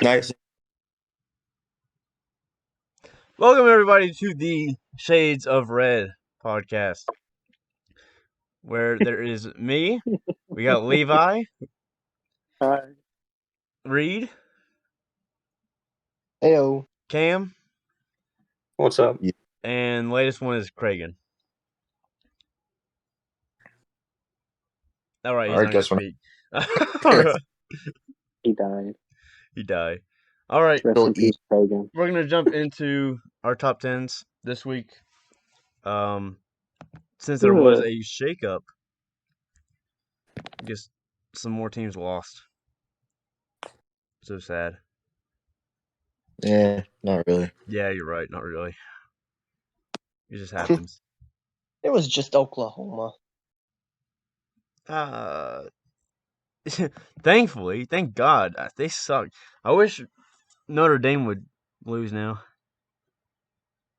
Nice. Welcome, everybody, to the Shades of Red podcast, where there is me, we got Levi, Hi. Reed, Heyo. Cam, What's up? and the latest one is Kraigen. All right, he's All not right, going to guess what? speak. All right. He died. He died. All right, Rest Still in peace, Kraigen. we're going to jump into our top 10s this week. Since there was a shakeup, I guess some more teams lost. So sad. Yeah, not really. Yeah, you're right. Not really. It just happens. It was just Oklahoma. Thankfully, thank God, they suck. I wish Notre Dame would lose now.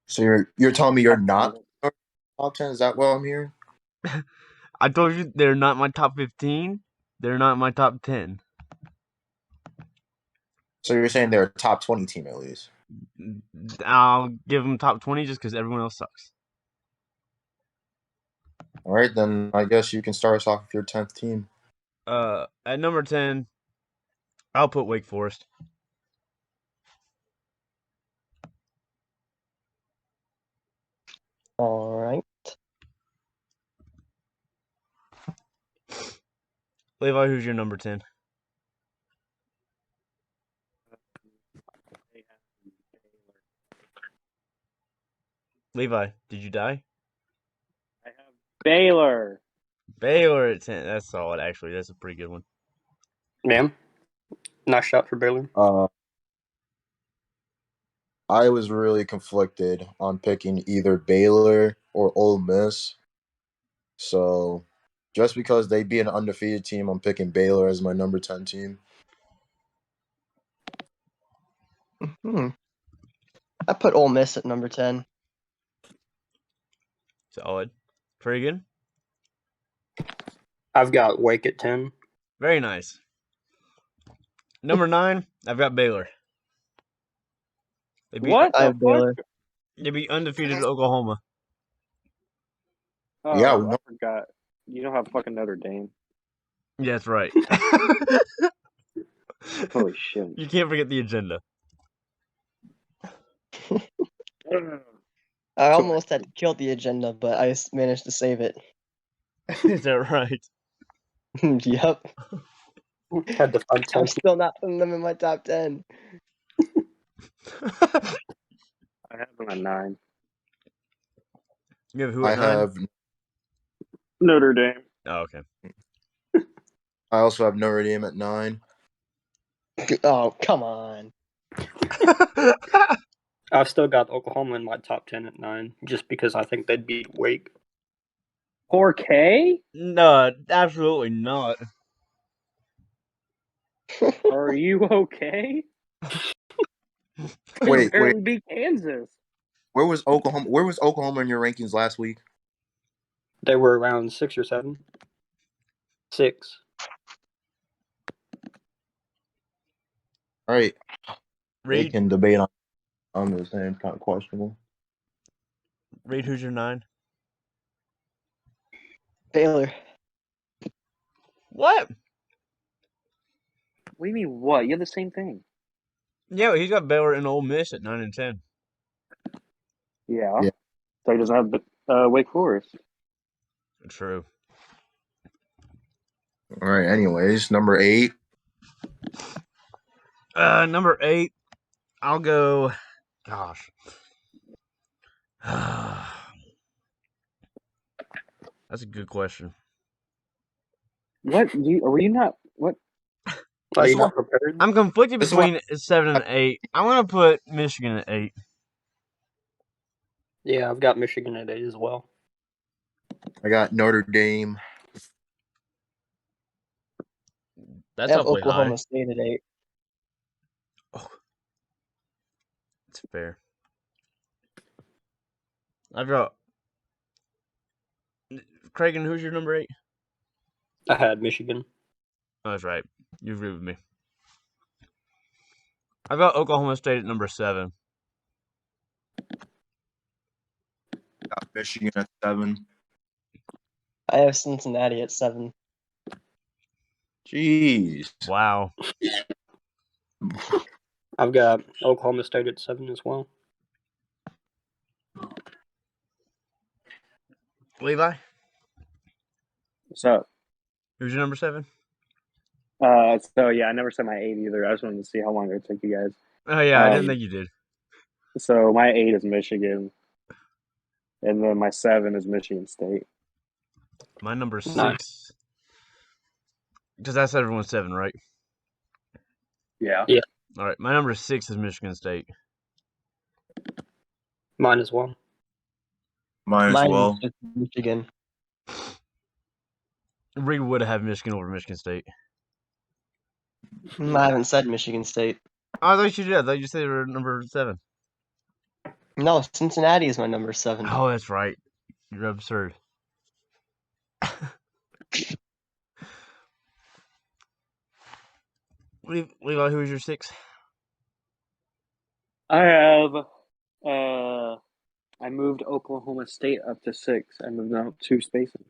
So you're telling me you're not top 10? Is that what I'm hearing? I told you they're not my top 15. They're not my top 10. So you're saying they're a top 20 team at least? I'll give them top 20 just because everyone else sucks. All right, then I guess you can start us off with your 10th team. At number 10, I'll put Wake Forest. All right. Levi, who's your number 10? Levi, did you die? I have Baylor. Baylor at 10. That's solid, actually. That's a pretty good one. Ma'am? Nice shot for Baylor. I was really conflicted on picking either Baylor or Ole Miss. So just because they be an undefeated team, I'm picking Baylor as my number 10 team. I put Ole Miss at number 10. Solid. Pretty good. I've got Wake at 10. Very nice. Number 9, I've got Baylor. What? I have Baylor. They beat undefeated Oklahoma. Oh, Yeah, I forgot. You don't have fucking Notre Dame. Yeah, that's right. Holy shit. You can't forget the agenda. I almost had killed the agenda, but I managed to save it. Is that right? Yep. Had to find I'm 10. still not putting them in my top 10. I have them at 9. You have who I at 9? have Notre Dame. Oh, okay. I also have Notre Dame at 9. Oh, come on. I've still got Oklahoma in my top 10 at 9, just because I think they'd beat Wake. 4K? No, absolutely not. Are you okay? Wait. Barely beat Kansas. Where was Oklahoma? Where was Oklahoma in your rankings last week? They were around 6 or 7. 6. All right. They Reed, can debate on the same kind of questionable. Reed, who's your 9? Baylor. What? What do you mean, what? You have the same thing. Yeah, he's got Baylor and Ole Miss at 9 and 10. Yeah. Yeah. So he doesn't have Wake Forest. True. All right. Anyways, number 8. Number 8, I'll go. Gosh. That's a good question. What? Were you not? What? Are you not prepared? I'm conflicted This between 7 and 8. I'm going to put Michigan at 8. Yeah, I've got Michigan at 8 as well. I got Notre Dame. That's I have awfully Oklahoma high. State at 8. Oh, that's fair. I've got Kraigen. Who's your number 8? I had Michigan. Oh, that's right. You agree with me. I've got Oklahoma State at number 7. Got Michigan at 7. I have Cincinnati at 7. Jeez. Wow. I've got Oklahoma State at 7 as well. Levi, What's up? who's your number 7? So yeah, I never said my 8 either. I just wanted to see how long it would take you guys. Oh, yeah, I didn't Um, think you did. So my 8 is Michigan, and then my 7 is Michigan State. My number 6. Nice. Because that's everyone's 7, right? Yeah. Yeah. All right, my number 6 is Michigan State. Mine as well. Mine as Mine well. is Michigan. Reed would have Michigan over Michigan State. I haven't said Michigan State. Oh, I thought you did. I thought you said they were number 7. No, Cincinnati is my number 7. Oh, that's right. You're absurd. Levi, who is your 6? I have. I moved Oklahoma State up to 6. I moved them up 2 spaces.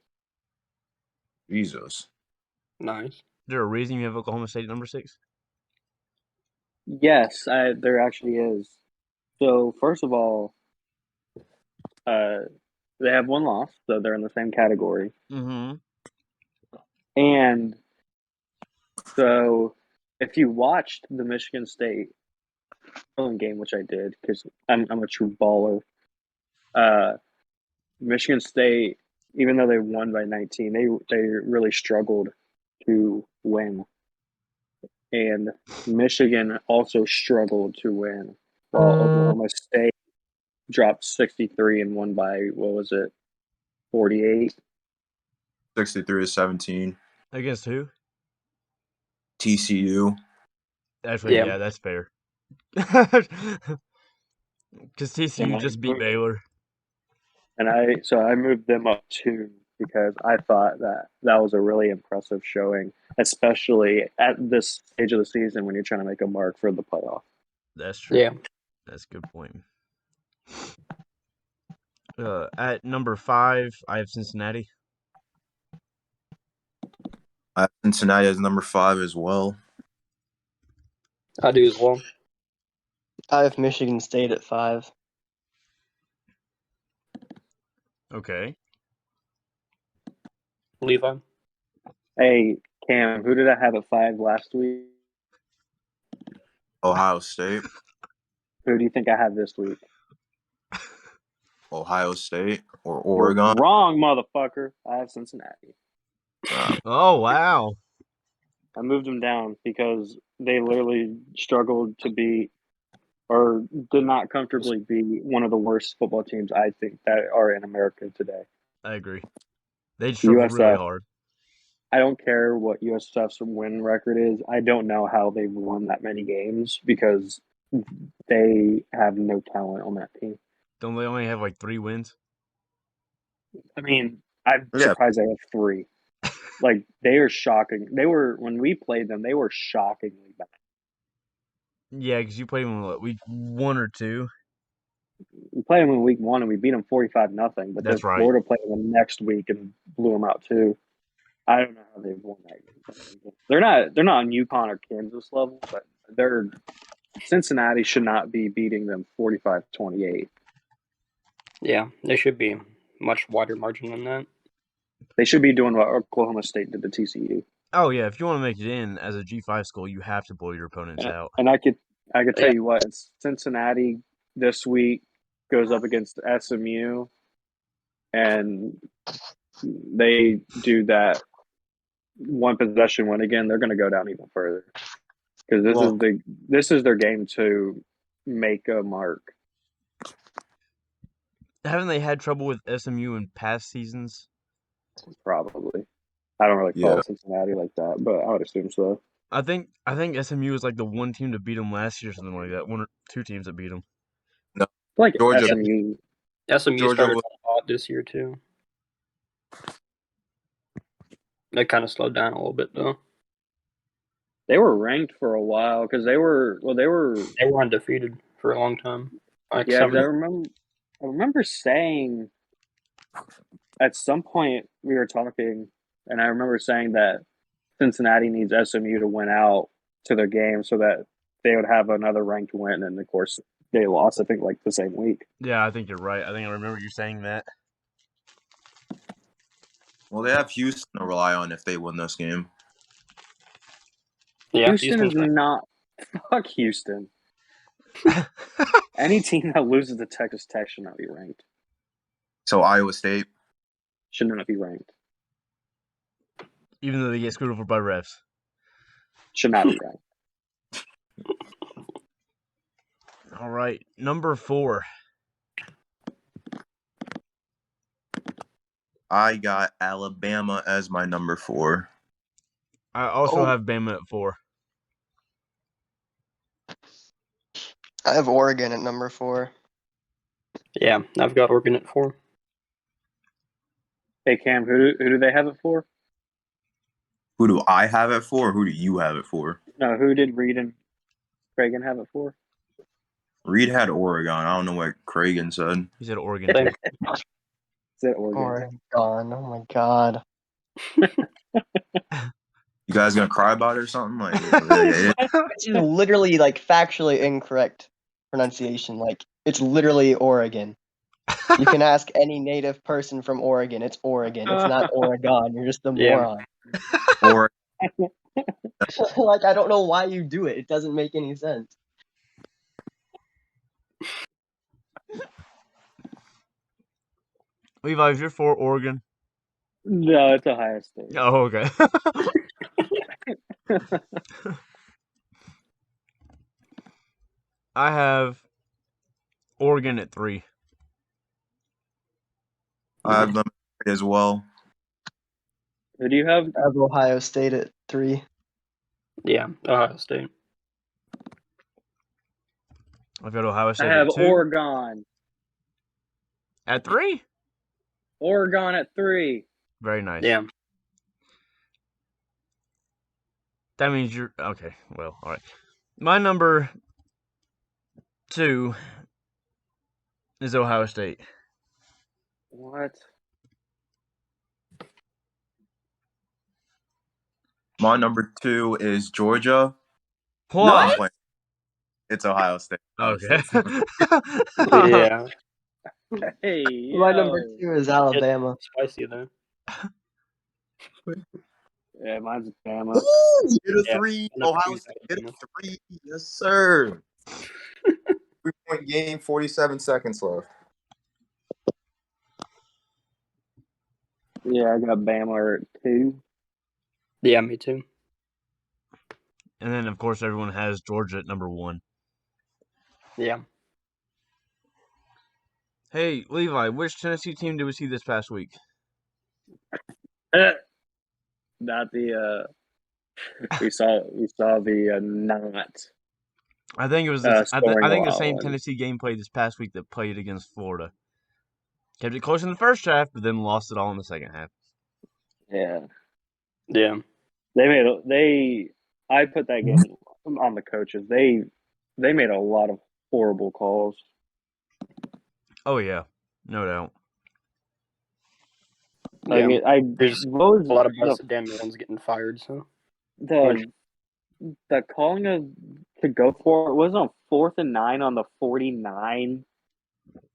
Jesus. Nice. Is there a reason you have Oklahoma State at number 6? Yes, there actually is. So first of all, they have 1 loss, so they're in the same category. Mm-hmm. And so, if you watched the Michigan State game, which I did because I'm a true baller, Michigan State, even though they won by 19, they really struggled to win, and Michigan also struggled to win, while Oklahoma State dropped 63 and won by 48. 63-17. Against who? TCU. Actually, Yeah. yeah, that's fair. Because TCU Yeah. just beat Baylor. And I moved them up 2 because I thought that was a really impressive showing, especially at this stage of the season when you're trying to make a mark for the playoff. That's true. Yeah. That's a good point. At number 5, I have Cincinnati. I have Cincinnati as number 5 as well. I do as well. I have Michigan State at 5. Okay. Levi. Hey, Cam, who did I have at 5 last week? Ohio State. Who do you think I have this week? Ohio State or You're Oregon. wrong, motherfucker. I have Cincinnati. Oh, wow. I moved them down because they literally struggled to beat or did not comfortably be one of the worst football teams I think that are in America today. I agree. They struggled really USF. hard. I don't care what USF's win record is. I don't know how they've won that many games because they have no talent on that team. Don't they only have like 3 wins? I mean, I'm Yeah. surprised they have 3. Like, they are shocking. When we played them, they were shockingly bad. Yeah, because you played them in week 1 or 2. We played them in week 1 and we beat them 45-0. But then That's right. Florida played them the next week and blew them out too. I don't know how they've won that game. They're not on UConn or Kansas level, but Cincinnati should not be beating them 45-28. Yeah, they should be much wider margin than that. They should be doing what Oklahoma State did to TCU. Oh, yeah, if you want to make it in as a G5 school, you have to blow your opponents out. And I could tell you what, Cincinnati this week goes up against SMU, and they do that one possession win again. They're going to go down even further because this is their game to make a mark. Haven't they had trouble with SMU in past seasons? Probably. I don't really follow Cincinnati like that, but I would assume so. I think SMU was like the one team to beat them last year, or something like that. 1 or 2 teams that beat them. Like Georgia. SMU. SMU Georgia started was- hot this year too. They kind of slowed down a little bit though. They were ranked for a while because they were undefeated for a long time. Like yeah. 'Cause I 7. remember saying at some point we were talking, and I remember saying that Cincinnati needs SMU to win out to their game so that they would have another ranked win, and of course they lost. I think like the same week. Yeah, I think you're right. I think I remember you saying that. Well, they have Houston to rely on if they win this game. Yeah, Houston is Houston's not. Fuck Houston. Any team that loses to Texas Tech should not be ranked. So Iowa State. Should not be ranked. Even though they get screwed over by refs. Should not be ranked. All right, number 4. I got Alabama as my number 4. I also have Bama at 4. I have Oregon at number 4. Yeah, I've got Oregon at 4. Hey Cam, who do they have it for? Who do I have it for? Or who do you have it for? No, who did Reed and Kraigen have it for? Reed had Oregon. I don't know what Kraigen said. He said Oregon. Same. Is it Oregon? Oregon. Oh my god. You guys gonna cry about it or something? Like, It's just literally like factually incorrect pronunciation. Like it's literally Oregon. You can ask any native person from Oregon. It's Oregon. It's not Oregon. You're just a Yeah. moron. or Like I don't know why you do it. It doesn't make any sense. Levi, is your 4 Oregon? No, it's Ohio State. Oh, okay. I have Oregon at 3. I have them as well. Who do you have? I have Ohio State at 3. Yeah, Ohio State. I've got Ohio I State have at 2. Oregon. At 3? Oregon at 3. Very nice. Yeah. That means you're okay. Well, all right. My number 2 is Ohio State. What? My number 2 is Georgia. What? No, I'm playing. It's Ohio State. Okay. Yeah. Hey, My yo. number 2 is Alabama. Spicy though. Yeah, mine's Bama. Ooh, get a Yeah, 3. number Ohio 2 is State, get a Alabama. 3. Yes, sir. 3-point game, 47 seconds left. Yeah, I got Bama at 2. Yeah, me too. And then, of course, everyone has Georgia at number 1. Yeah. Hey, Levi, which Tennessee team did we see this past week? Not the we saw the not. I think it was. I scoring think a the lot same one. Tennessee game played this past week that played against Florida. Kept it close in the first half, but then lost it all in the second half. Yeah, Yeah. I put that game on the coaches. They made a lot of horrible calls. Oh yeah, no doubt. Like Yeah. it, There's what was a lot of the, us Dan Milne's getting fired, so the calling of to go for it was on 4th and 9 on the 49,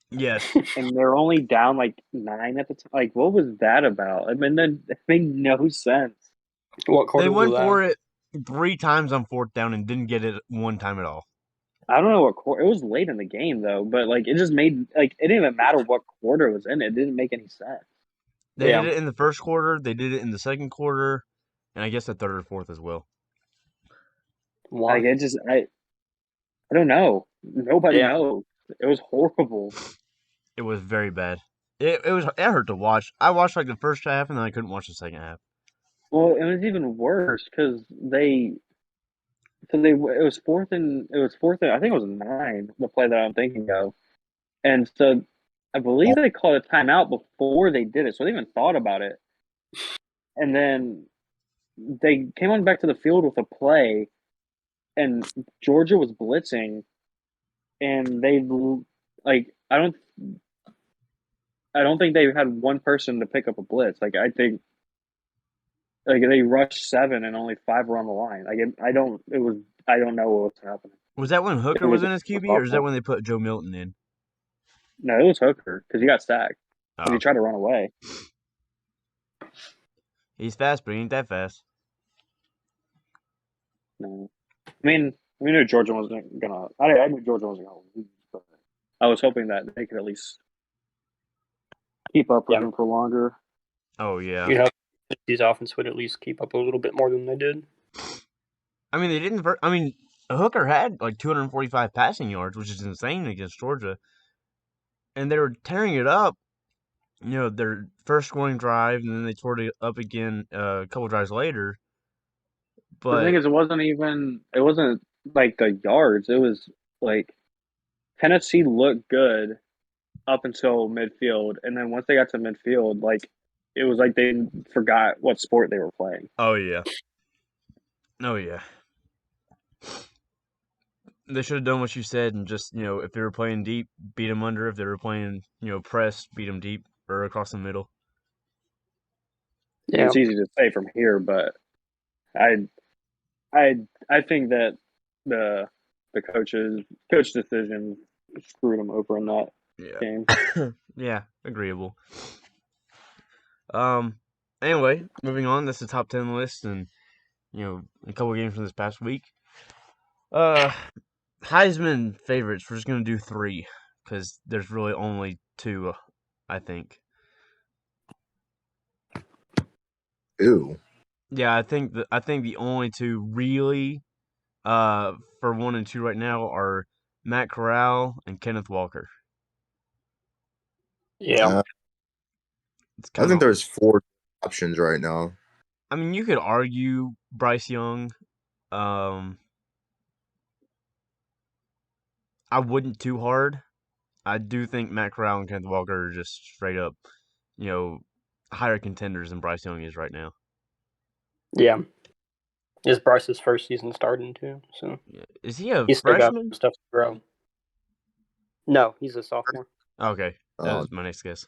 Yes, and they're only down like 9 at the time. Like, what was that about? I mean, then it made no sense. what quarter they went was that? for it 3 times on 4th down and didn't get it one time at all. I don't know what quarter. It was late in the game though, but like it just made like it didn't even matter what quarter it was in. It didn't make any sense. They Yeah. did it in the first quarter. They did it in the second quarter, and I guess the third or fourth as well. Why? Like it just I don't know. Nobody Yeah. knows. It was horrible. It was very bad. It hurt to watch. I watched like the first half, and then I couldn't watch the second half. Well, it was even worse because it was 4th and I think it was 9 the play that I'm thinking of, and so I believe they called a timeout before they did it, so they even thought about it, and then they came on back to the field with a play, and Georgia was blitzing, and they like I don't think they had one person to pick up a blitz. Like I think like they rushed 7 and only 5 were on the line. Like I don't know what was happening. Was that when Hooker was in his QB, or is that when they put Joe Milton in? No, it was Hooker because he got sacked because Oh. he tried to run away. He's fast, but he ain't that fast. No, I mean we knew Georgia wasn't gonna. I knew Georgia wasn't gonna lose, but I was hoping that they could at least keep up with them for longer. Oh yeah. You know, these offense would at least keep up a little bit more than they did. I mean, they didn't. I mean, Hooker had like 245 passing yards, which is insane against Georgia, and they were tearing it up. You know, their first scoring drive, and then they tore it up again a couple drives later. But the thing is, it wasn't like the yards. It was like Tennessee looked good up until midfield, and then once they got to midfield, like it was like they forgot what sport they were playing. oh yeah. They should have done what you said and just, you know, if they were playing deep, beat them under. If they were playing, you know, press, beat them deep or across the middle. Yeah. It's easy to say from here, but I think that the coach decision screwed them over in that game. Yeah, agreeable. Anyway, moving on. That's the top 10 list, and you know, a couple games from this past week. Heisman favorites. We're just gonna do 3 because there's really only 2, I think. Ew. Yeah, I think the only 2 really, for 1 and 2 right now are Matt Corral and Kenneth Walker. Yeah. I think there's 4 options right now. I mean, you could argue Bryce Young. I wouldn't too hard. I do think Matt Corral and Kenneth Walker are just straight up, you know, higher contenders than Bryce Young is right now. Yeah. Is Bryce's first season starting too? So is he a he's still got freshman? stuff to grow. No, he's a sophomore. Okay, that was my next guess.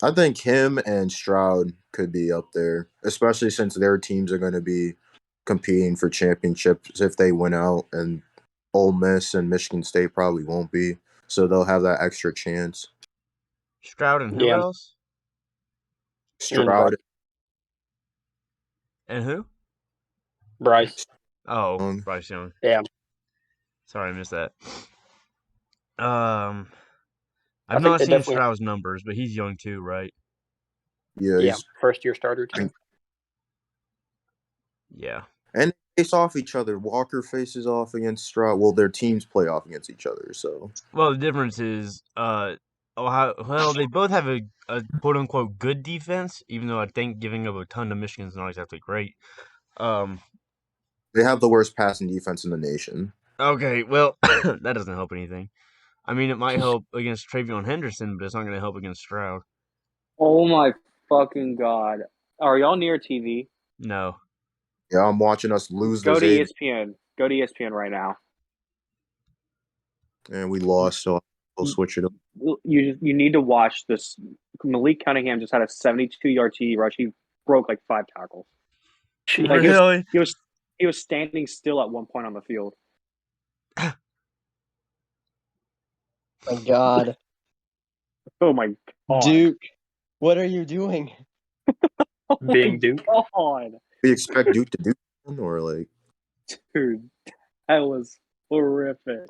I think him and Stroud could be up there, especially since their teams are going to be competing for championships if they win out, and Ole Miss and Michigan State probably won't be, so they'll have that extra chance. Stroud and who else? Stroud and who? Bryce. Oh, Bryce Young. Yeah. Sorry, I missed that. I've not seen Stroud's numbers, but he's young too, right? Yeah, first year starter too. Yeah. And they face off each other. Walker faces off against Stroud. Well, their teams play off against each other, so. Well, the difference is, Ohio. They both have a quote unquote good defense, even though I think giving up a ton to Michigan is not exactly great. They have the worst passing defense in the nation. Okay, well, that doesn't help anything. I mean, it might help against Travion Henderson, but it's not going to help against Stroud. Oh my fucking god! Are y'all near TV? No. Yeah, I'm watching us lose. Go to ESPN. Go to ESPN right now. And we lost, so we'll switch it up. You need to watch this. Malik Cunningham just had a 72-yard TD rush. He broke like 5 tackles. Like really? He was standing still at one point on the field. My God. Oh my god. Duke, what are you doing? Being Duke. God. We expect Duke to do something, or like. Dude, that was horrific.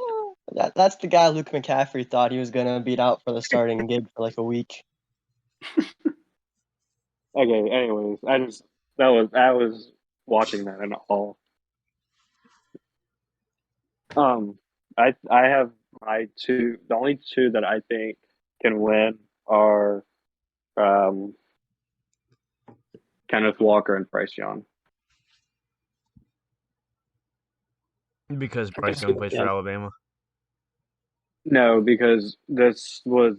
That's the guy Luke McCaffrey thought he was gonna beat out for the starting gig for like a week. Okay. Anyways, I was watching that in all. I have my 2. The only 2 that I think can win are Kenneth Walker and Bryce Young. Because Bryce Young plays for Alabama. No, because that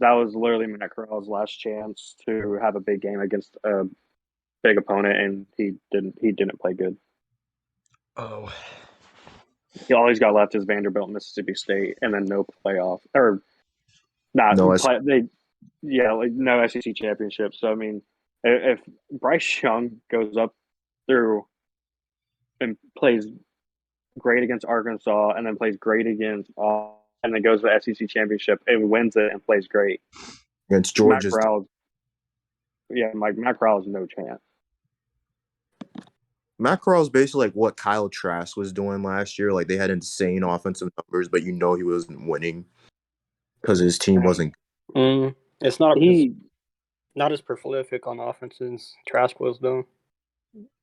was literally Matt Corral's last chance to have a big game against a big opponent, and he didn't play good. Oh, All he's got left is Vanderbilt, Mississippi State, and then no playoff or not No, play. No SEC championship. So I mean, if Bryce Young goes up through and plays great against Arkansas, and then plays great against and then goes to the SEC championship and wins it and plays great against Matt Georgia's. Corral, Matt Corral has no chance. Matt Corral's basically like what Kyle Trask was doing last year. Like they had insane offensive numbers, but he wasn't winning because his team wasn't. It's not not as prolific on offense as Trask was, though.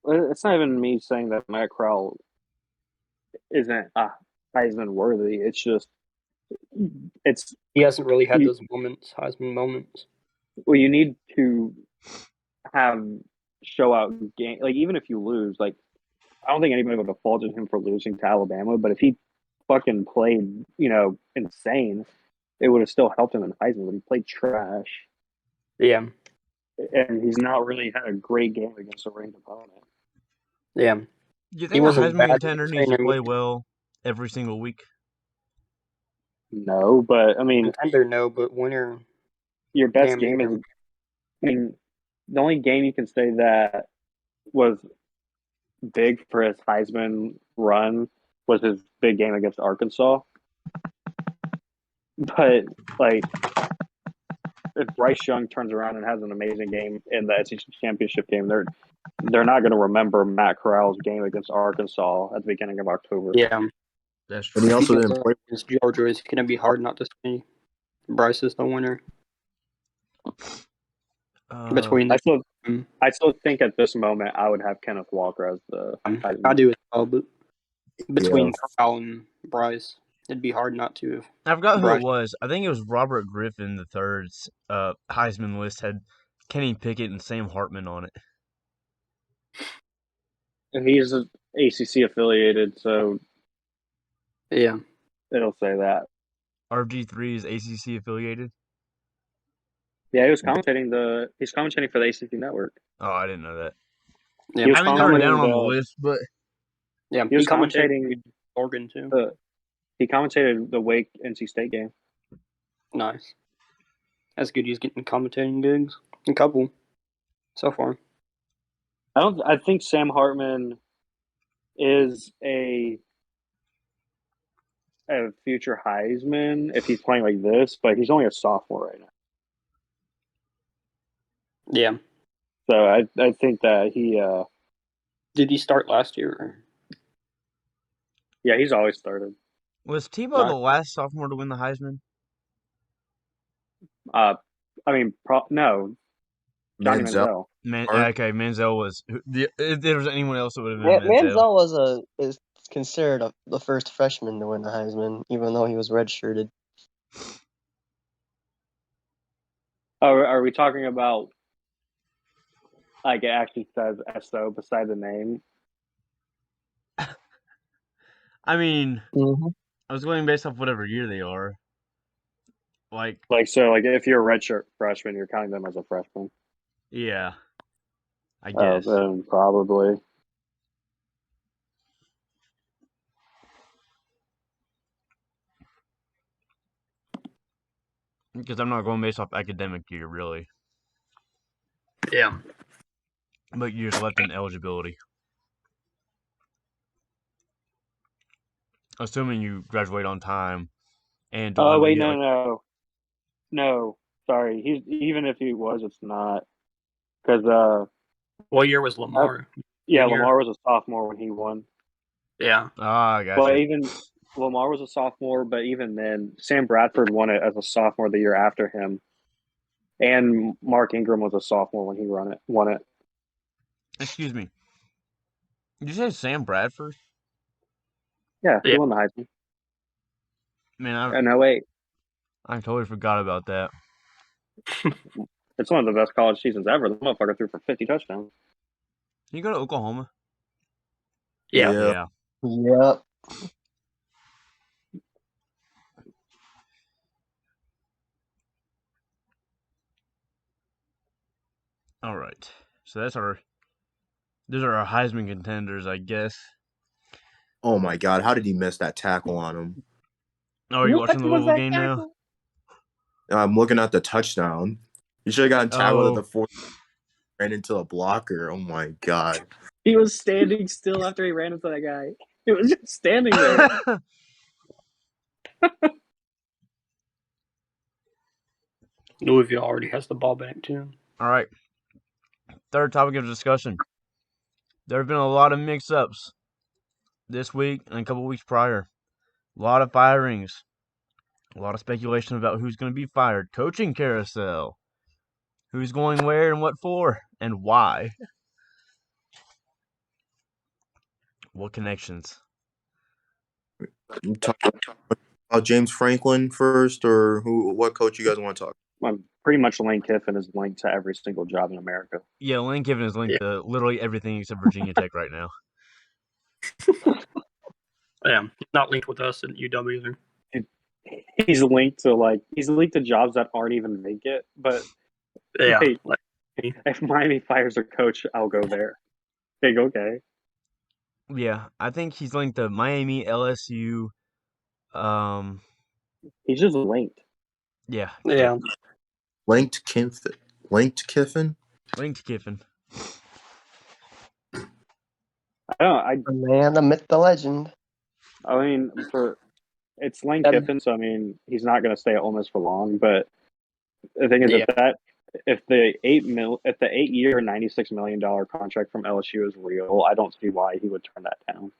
It's not even me saying that Matt Corral isn't Heisman worthy. It's just he hasn't really had those Heisman moments. Well, you need to show out game. Like even if you lose, like I don't think anybody would have faulted him for losing to Alabama. But if he fucking played, insane, it would have still helped him in Heisman. But he played trash. Yeah, and he's not really had a great game against a ranked opponent. Yeah, you think a Heisman contender needs to play well every single week? No, but I mean, contender no, but winner. Your best game is. I mean, the only game you can say that was big for his Heisman run was his big game against Arkansas. But like, if Bryce Young turns around and has an amazing game in the SEC championship game, they're not going to remember Matt Corral's game against Arkansas at the beginning of October. Yeah, that's true. And he also didn't play against Georgia. It's going to be hard not to say Bryce is the winner. Between I still think at this moment I would have Kenneth Walker as the Heisman. I do as well, but between Corral and Bryce, it'd be hard not to. I forgot who it was. I think it was Robert Griffin III's Heisman list had Kenny Pickett and Sam Hartman on it. And he's ACC affiliated, so yeah, it'll say that. RG3 is ACC affiliated? Yeah, he was commentating he's commentating for the ACC network. Oh, I didn't know that. Yeah, I haven't written down on the list, but yeah, he was commentating Oregon too. He commentated the Wake NC State game. Nice. That's good. He's getting commentating gigs. A couple so far. I think Sam Hartman is a future Heisman if he's playing like this, but he's only a sophomore right now. Yeah. So I think that he did he start last year? Yeah, he's always started. Was Tebow the last sophomore to win the Heisman? I mean, no. Johnny Manziel. Okay, Manziel was. If there was anyone else, it would have been Manziel is considered the first freshman to win the Heisman, even though he was redshirted. Oh, are we talking about like it actually says SO beside the name? I mean, I was going based off whatever year they are. Like if you're a redshirt freshman, you're counting them as a freshman. Yeah, I guess. Probably. Because I'm not going based off academic year, really. Yeah. But years left in eligibility. Assuming you graduate on time and don't. Oh wait, no. Sorry, even if he was, it's not because. What year was Lamar? Lamar was a sophomore when he won. Yeah. I got But you. even Lamar was a sophomore, but even then, Sam Bradford won it as a sophomore the year after him, and Mark Ingram was a sophomore when he won it. Excuse me. Did you say Sam Bradford? Yeah, he won the Heisman. Man, no, wait. I totally forgot about that. It's one of the best college seasons ever. The motherfucker threw for 50 touchdowns. Can you go to Oklahoma? Yeah. All right. So that's our Those are our Heisman contenders, I guess. Oh my God, how did he miss that tackle on him? Oh, are you watching the Louisville game now? I'm looking at the touchdown. He should have gotten tackled at the 4th, ran into a blocker. Oh my God. He was standing still after he ran into that guy. He was just standing there. Louisville already has the ball back too. All right. Third topic of discussion. There have been a lot of mix-ups this week and a couple weeks prior. A lot of firings. A lot of speculation about who's going to be fired. Coaching carousel. Who's going where and what for and why. What connections? You talk about James Franklin first, or what coach you guys want to talk? Pretty much Lane Kiffin is linked to every single job in America. Yeah, Lane Kiffin is linked to literally everything except Virginia Tech right now. Yeah, not linked with us at UW either. He's linked to jobs that aren't even vacant. But Yeah, hey, if Miami fires a coach, I'll go there. Big okay. Yeah, I think he's linked to Miami, LSU. He's just linked. Yeah. Yeah. Linked Kiffin. Linked Kiffin. I don't. The man, the myth, the legend. I mean, it's Lane Kiffin, so I mean, he's not going to stay at Ole Miss for long. But the thing is, if the 8-year, $96 million contract from LSU is real, I don't see why he would turn that down.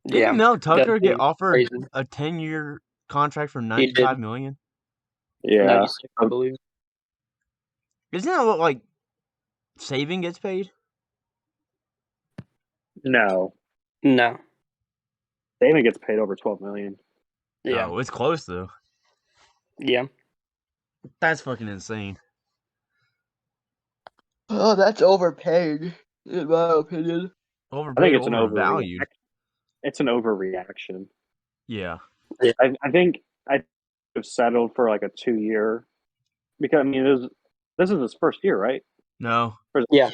Didn't Mel Tucker get offered a 10-year contract for $95 million? Yeah, 96, I believe. Isn't that what Saving gets paid? No. Damon gets paid over $12 million. Yeah. Oh, it's close though. Yeah. That's fucking insane. Oh, that's overpaid, in my opinion. Overpaid, I think it's overvalued. It's an overreaction. Yeah. I think I have settled for like a 2-year, because I mean this is his first year, right? No. Yeah.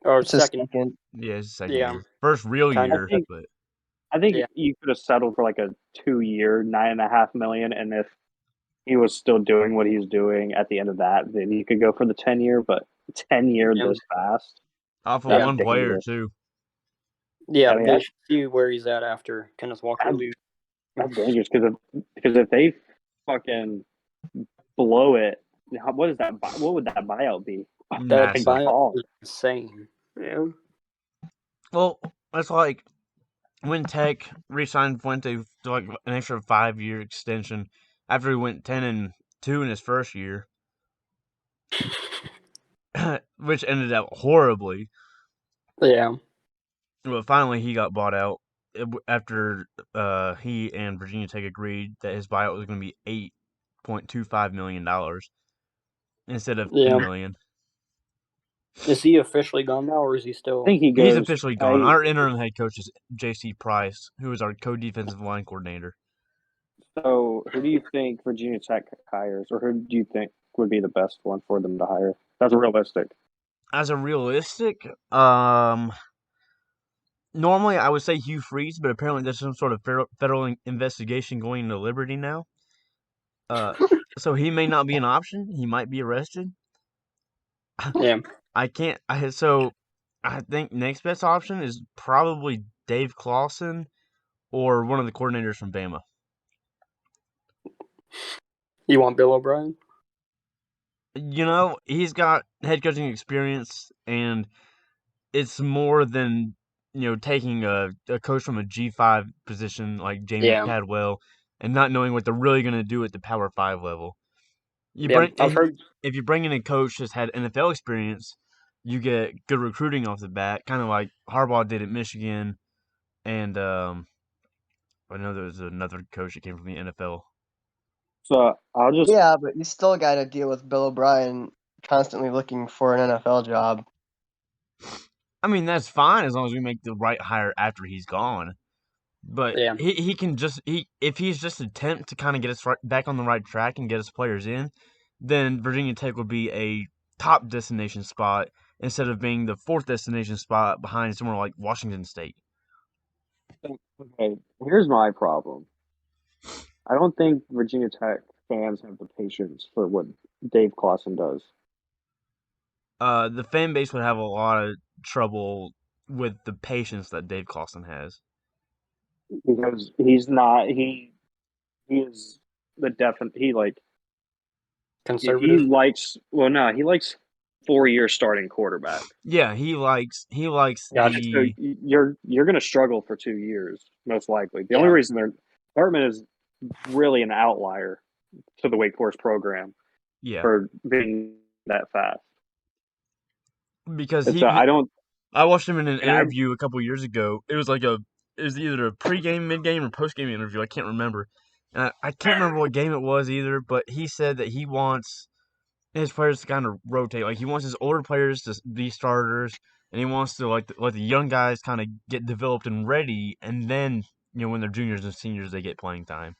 Or it's second. Yeah, it's second year. First real year. I think you could have settled for like a 2-year, $9.5 million, and if he was still doing what he's doing at the end of that, then you could go for the 10-year. But 10-year this fast, off of one player too. Yeah, they should see where he's at after Kenneth Walker leaves. That's dangerous because if they fucking blow it, what is that? What would that buyout be? That buyout is insane. Yeah. Well, that's like when Tech re-signed Fuente to like an extra 5-year extension after he went 10-2 in his first year, which ended up horribly. Yeah. Well, finally he got bought out after he and Virginia Tech agreed that his buyout was going to be $8.25 million instead of $10 million. Is he officially gone now, or is he still? I think he's officially gone. Our interim head coach is J.C. Price, who is our co-defensive line coordinator. So, who do you think Virginia Tech hires, or who do you think would be the best one for them to hire? That's realistic. As a realistic, normally I would say Hugh Freeze, but apparently there's some sort of federal investigation going into Liberty now. So he may not be an option. He might be arrested. Yeah. I think next best option is probably Dave Clawson or one of the coordinators from Bama. You want Bill O'Brien? He's got head coaching experience, and it's more than taking a coach from a G5 position like Jamie Cadwell and not knowing what they're really going to do at the Power 5 level. If you bring in a coach that's had NFL experience, you get good recruiting off the bat, kind of like Harbaugh did at Michigan, and I know there was another coach that came from the NFL. So I'll just but you still got to deal with Bill O'Brien constantly looking for an NFL job. I mean, that's fine as long as we make the right hire after he's gone. But he can if he's just attempt to kind of get us back on the right track and get us players in, then Virginia Tech will be a top destination spot instead of being the 4th destination spot behind somewhere like Washington State. Okay, here's my problem. I don't think Virginia Tech fans have the patience for what Dave Clawson does. The fan base would have a lot of trouble with the patience that Dave Clawson has. Because he's not he is the definite he Conservative. he likes 4-year starting quarterback. Yeah, he likes Gotcha. the So you're going to struggle for 2 years most likely. The Yeah. only reason their department is really an outlier to the Wake Forest program for being that fast. Because So I watched him in an And I- interview a couple years ago. It was either a pregame, midgame, or postgame interview. I can't remember. I can't remember what game it was either. But he said that he wants his players to kind of rotate. Like he wants his older players to be starters, and he wants to let the young guys kind of get developed and ready, and then when they're juniors and seniors, they get playing time.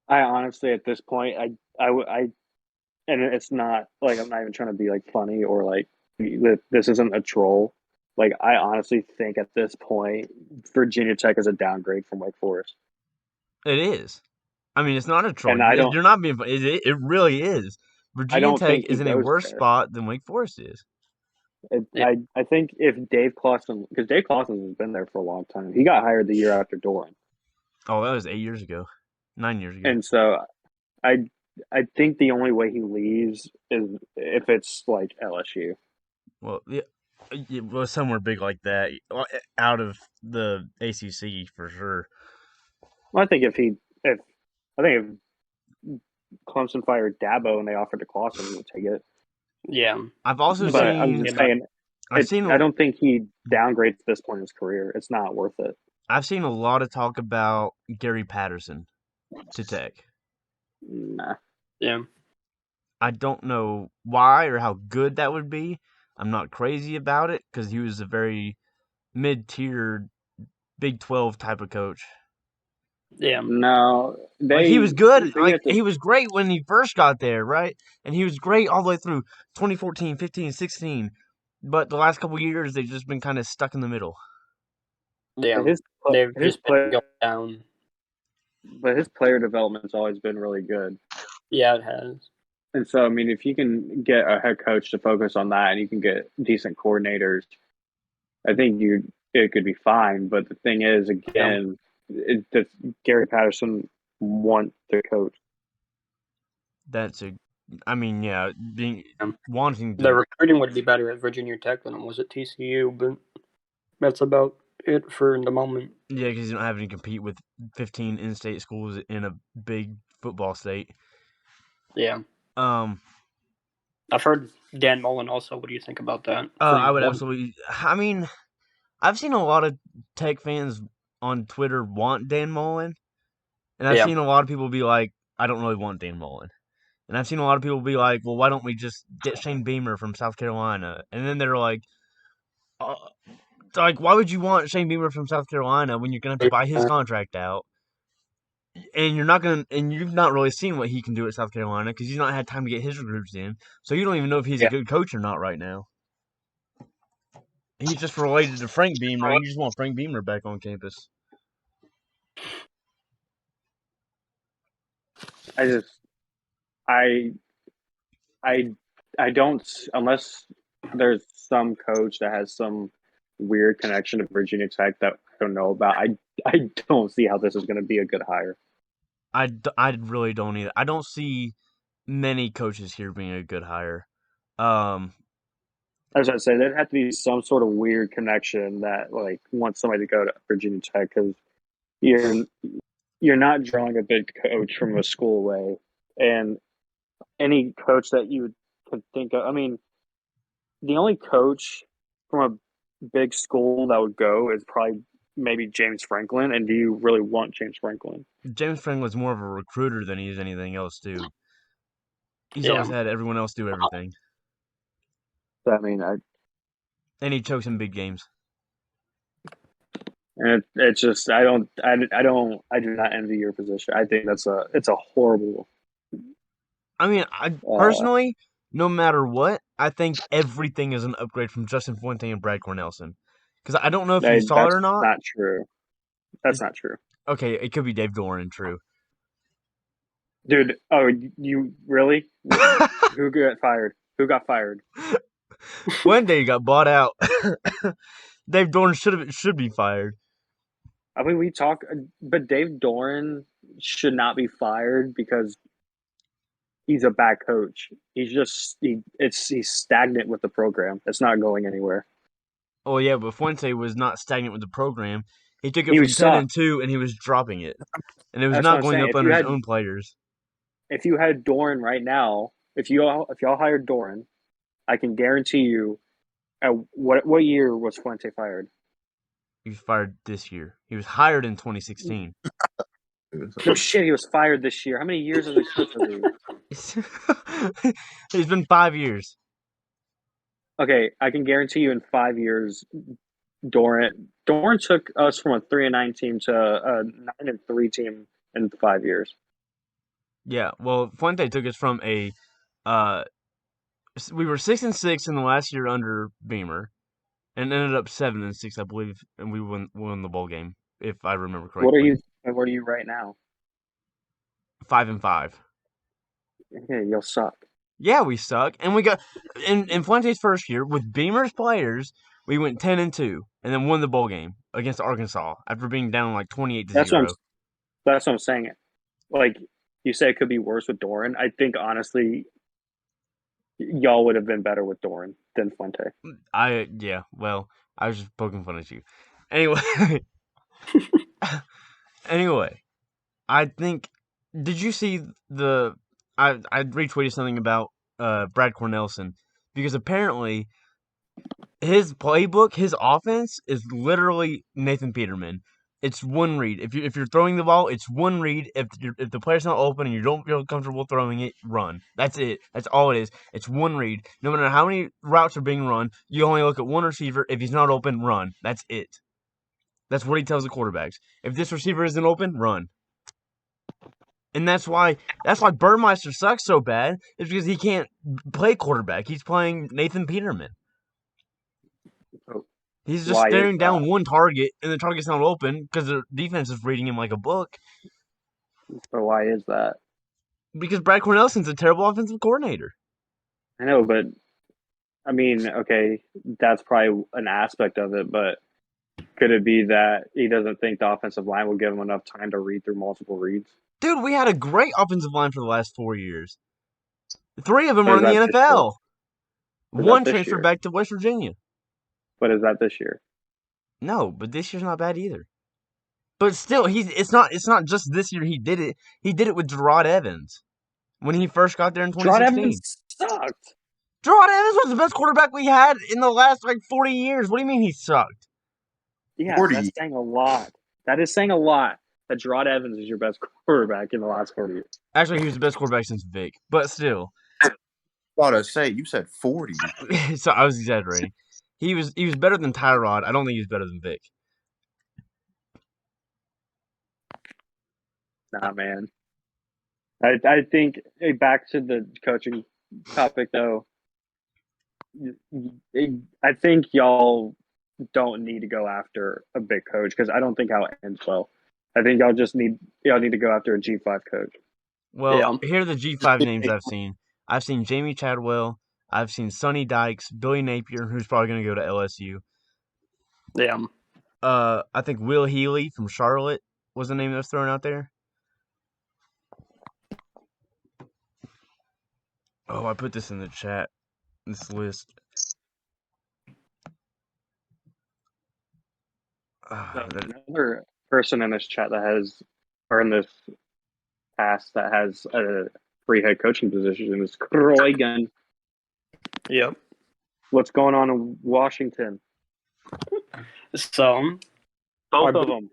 I honestly, at this point, and it's not like I'm not even trying to be like funny or like this isn't a troll. Like I honestly think at this point, Virginia Tech is a downgrade from Wake Forest. It is. I mean, it's not a troll. And You're not being. It really is. Virginia don't Tech think he is in a goes worse there. spot than Wake Forest is. I think if Dave Clawson, because Dave Clawson has been there for a long time, he got hired the year after Doran. Oh, that was 8 years ago, 9 years ago. And so I think the only way he leaves is if it's like LSU. Well, yeah, well, somewhere big like that, out of the ACC for sure. Well, I think if Clemson fired Dabo and they offered to Clawson, he would take it. Yeah. I've also But seen. I'm just saying, I don't think he downgrades at this point in his career. It's not worth it. I've seen a lot of talk about Gary Patterson to Tech. Nah. Yeah. I don't know why or how good that would be. I'm not crazy about it because he was a very mid-tier Big 12 type of coach. Yeah. No, He was good. He was great when he first got there, right? And he was great all the way through 2014, 15, 16. But the last couple of years, they've just been kind of stuck in the middle. Yeah. They've just been going down. But his player development's always been really good. Yeah, it has. And so, I mean, if you can get a head coach to focus on that and you can get decent coordinators, I think it could be fine. But the thing is, again, does Gary Patterson want to coach? Wanting to. The recruiting would be better at Virginia Tech than it was at TCU, but that's about it for the moment. Yeah, because you don't have to compete with 15 in-state schools in a big football state. Yeah. I've heard Dan Mullen also. What do you think about that? I would absolutely. I mean, I've seen a lot of Tech fans on Twitter want Dan Mullen, and I've seen a lot of people be like, I don't really want Dan Mullen. And I've seen a lot of people be like, well, why don't we just get Shane Beamer from South Carolina? And then they're like, why would you want Shane Beamer from South Carolina when you're going to have to buy his contract out? And you've not really seen what he can do at South Carolina because he's not had time to get his recruits in. So you don't even know if he's a good coach or not right now. He's just related to Frank Beamer, and you just want Frank Beamer back on campus. I don't, unless there's some coach that has some weird connection to Virginia Tech that I don't know about. I don't see how this is going to be a good hire. I really don't either. I don't see many coaches here being a good hire. I was going to say, there'd have to be some sort of weird connection that like wants somebody to go to Virginia Tech because you're not drawing a big coach from a school away, and any coach that you could think of. I mean, the only coach from a big school that would go is probably maybe James Franklin. And do you really want James Franklin? James Franklin's more of a recruiter than he is anything else, too. He's always had everyone else do everything. I mean, and he chokes in big games. And it's just I do not envy your position. I think it's a horrible. I mean, personally, no matter what, I think everything is an upgrade from Justin Fuente and Brad Cornelison. Because I don't know if you Hey, saw it that's or not. not true. That's not true. Okay, it could be Dave Doran, true. Dude, you really? Who got fired? Who got fired? Fuente got bought out. Dave Doran should be fired. I mean, but Dave Doran should not be fired because he's a bad coach. He's stagnant with the program. It's not going anywhere. Oh yeah, but Fuente was not stagnant with the program. He took it He from was 10-2, and he was dropping it, and it was That's not what I'm going saying. up under his own players. If you had Doran right now, if y'all hired Doran, I can guarantee you. What year was Fuente fired? He was fired this year. He was hired in 2016. No shit, he was fired this year. How many years has he coached the league? It's been 5 years. Okay, I can guarantee you in 5 years, Doran took us from a 3-9 team to a 9-3 team in 5 years. Yeah, well, Fuente took us from we were 6-6 in the last year under Beamer, and ended up 7-6, I believe, and we won the bowl game, if I remember correctly. What are you right now? 5-5. Okay, you'll suck. Yeah, we suck, and we got in Fuente's first year with Beamer's players. We went 10-2, and then won the bowl game against Arkansas after being down like 28-0. That's what I'm saying. Like you say, it could be worse with Doran. I think honestly, y'all would have been better with Doran than Fuente. Well, I was just poking fun at you. Anyway, I think. Did you see I retweeted something about Brad Cornelison, because apparently his playbook, his offense is literally Nathan Peterman. It's one read. If you're throwing the ball, it's one read. If the player's not open and you don't feel comfortable throwing it, run. That's it. That's all it is. It's one read. No matter how many routes are being run, you only look at one receiver. If he's not open, run. That's it. That's what he tells the quarterbacks. If this receiver isn't open, run. And that's why Burmeister sucks so bad. Is because he can't play quarterback. He's playing Nathan Peterman. He's just staring down one target, and the target's not open because the defense is reading him like a book. But why is that? Because Brad Cornelison's a terrible offensive coordinator. I know, but I mean, okay, that's probably an aspect of it, but could it be that he doesn't think the offensive line will give him enough time to read through multiple reads? Dude, we had a great offensive line for the last 4 years. 3 of them are in the NFL. One transferred back to West Virginia. But is that this year? No, but this year's not bad either. But still, it's not just this year he did it. He did it with Gerard Evans when he first got there in 2016. Gerard Evans sucked. Gerard Evans was the best quarterback we had in the last 40 years. What do you mean he sucked? Yeah, 40. That's saying a lot. That is saying a lot. That Gerard Evans is your best quarterback in the last 40 years. Actually, he was the best quarterback since Vic, but still. I thought I say you said 40. So I was exaggerating. He was better than Tyrod. I don't think he was better than Vic. Nah, man. I think back to the coaching topic though. I think y'all don't need to go after a big coach because I don't think how it ends well. I think y'all need to go after a G5 coach. Well, here are the G5 names I've seen. I've seen Jamie Chadwell. I've seen Sonny Dykes, Billy Napier, who's probably going to go to LSU. Yeah. I think Will Healy from Charlotte was the name that was thrown out there. Oh, I put this in the chat. This list. Another person in this chat in this past that has a free head coaching position is Kraigen. Yep. What's going on in Washington? So, both of them.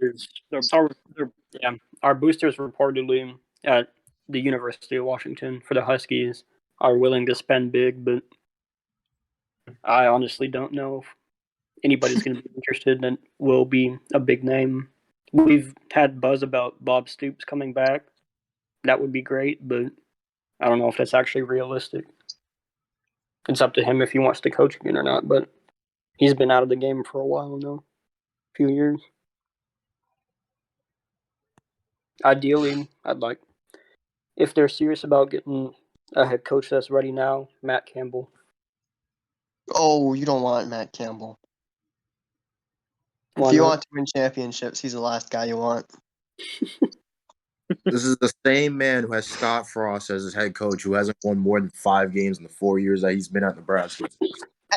Our boosters reportedly at the University of Washington for the Huskies are willing to spend big, but I honestly don't know if anybody's going to be interested and will be a big name. We've had buzz about Bob Stoops coming back. That would be great, but I don't know if that's actually realistic. It's up to him if he wants to coach again or not, but he's been out of the game for a while now, a few years. Ideally, I'd like, if they're serious about getting a head coach that's ready now, Matt Campbell. Oh, you don't want Matt Campbell. Why If you not? want to win championships, he's the last guy you want. This is the same man who has Scott Frost as his head coach, who hasn't won more than 5 games in the 4 years that he's been at Nebraska.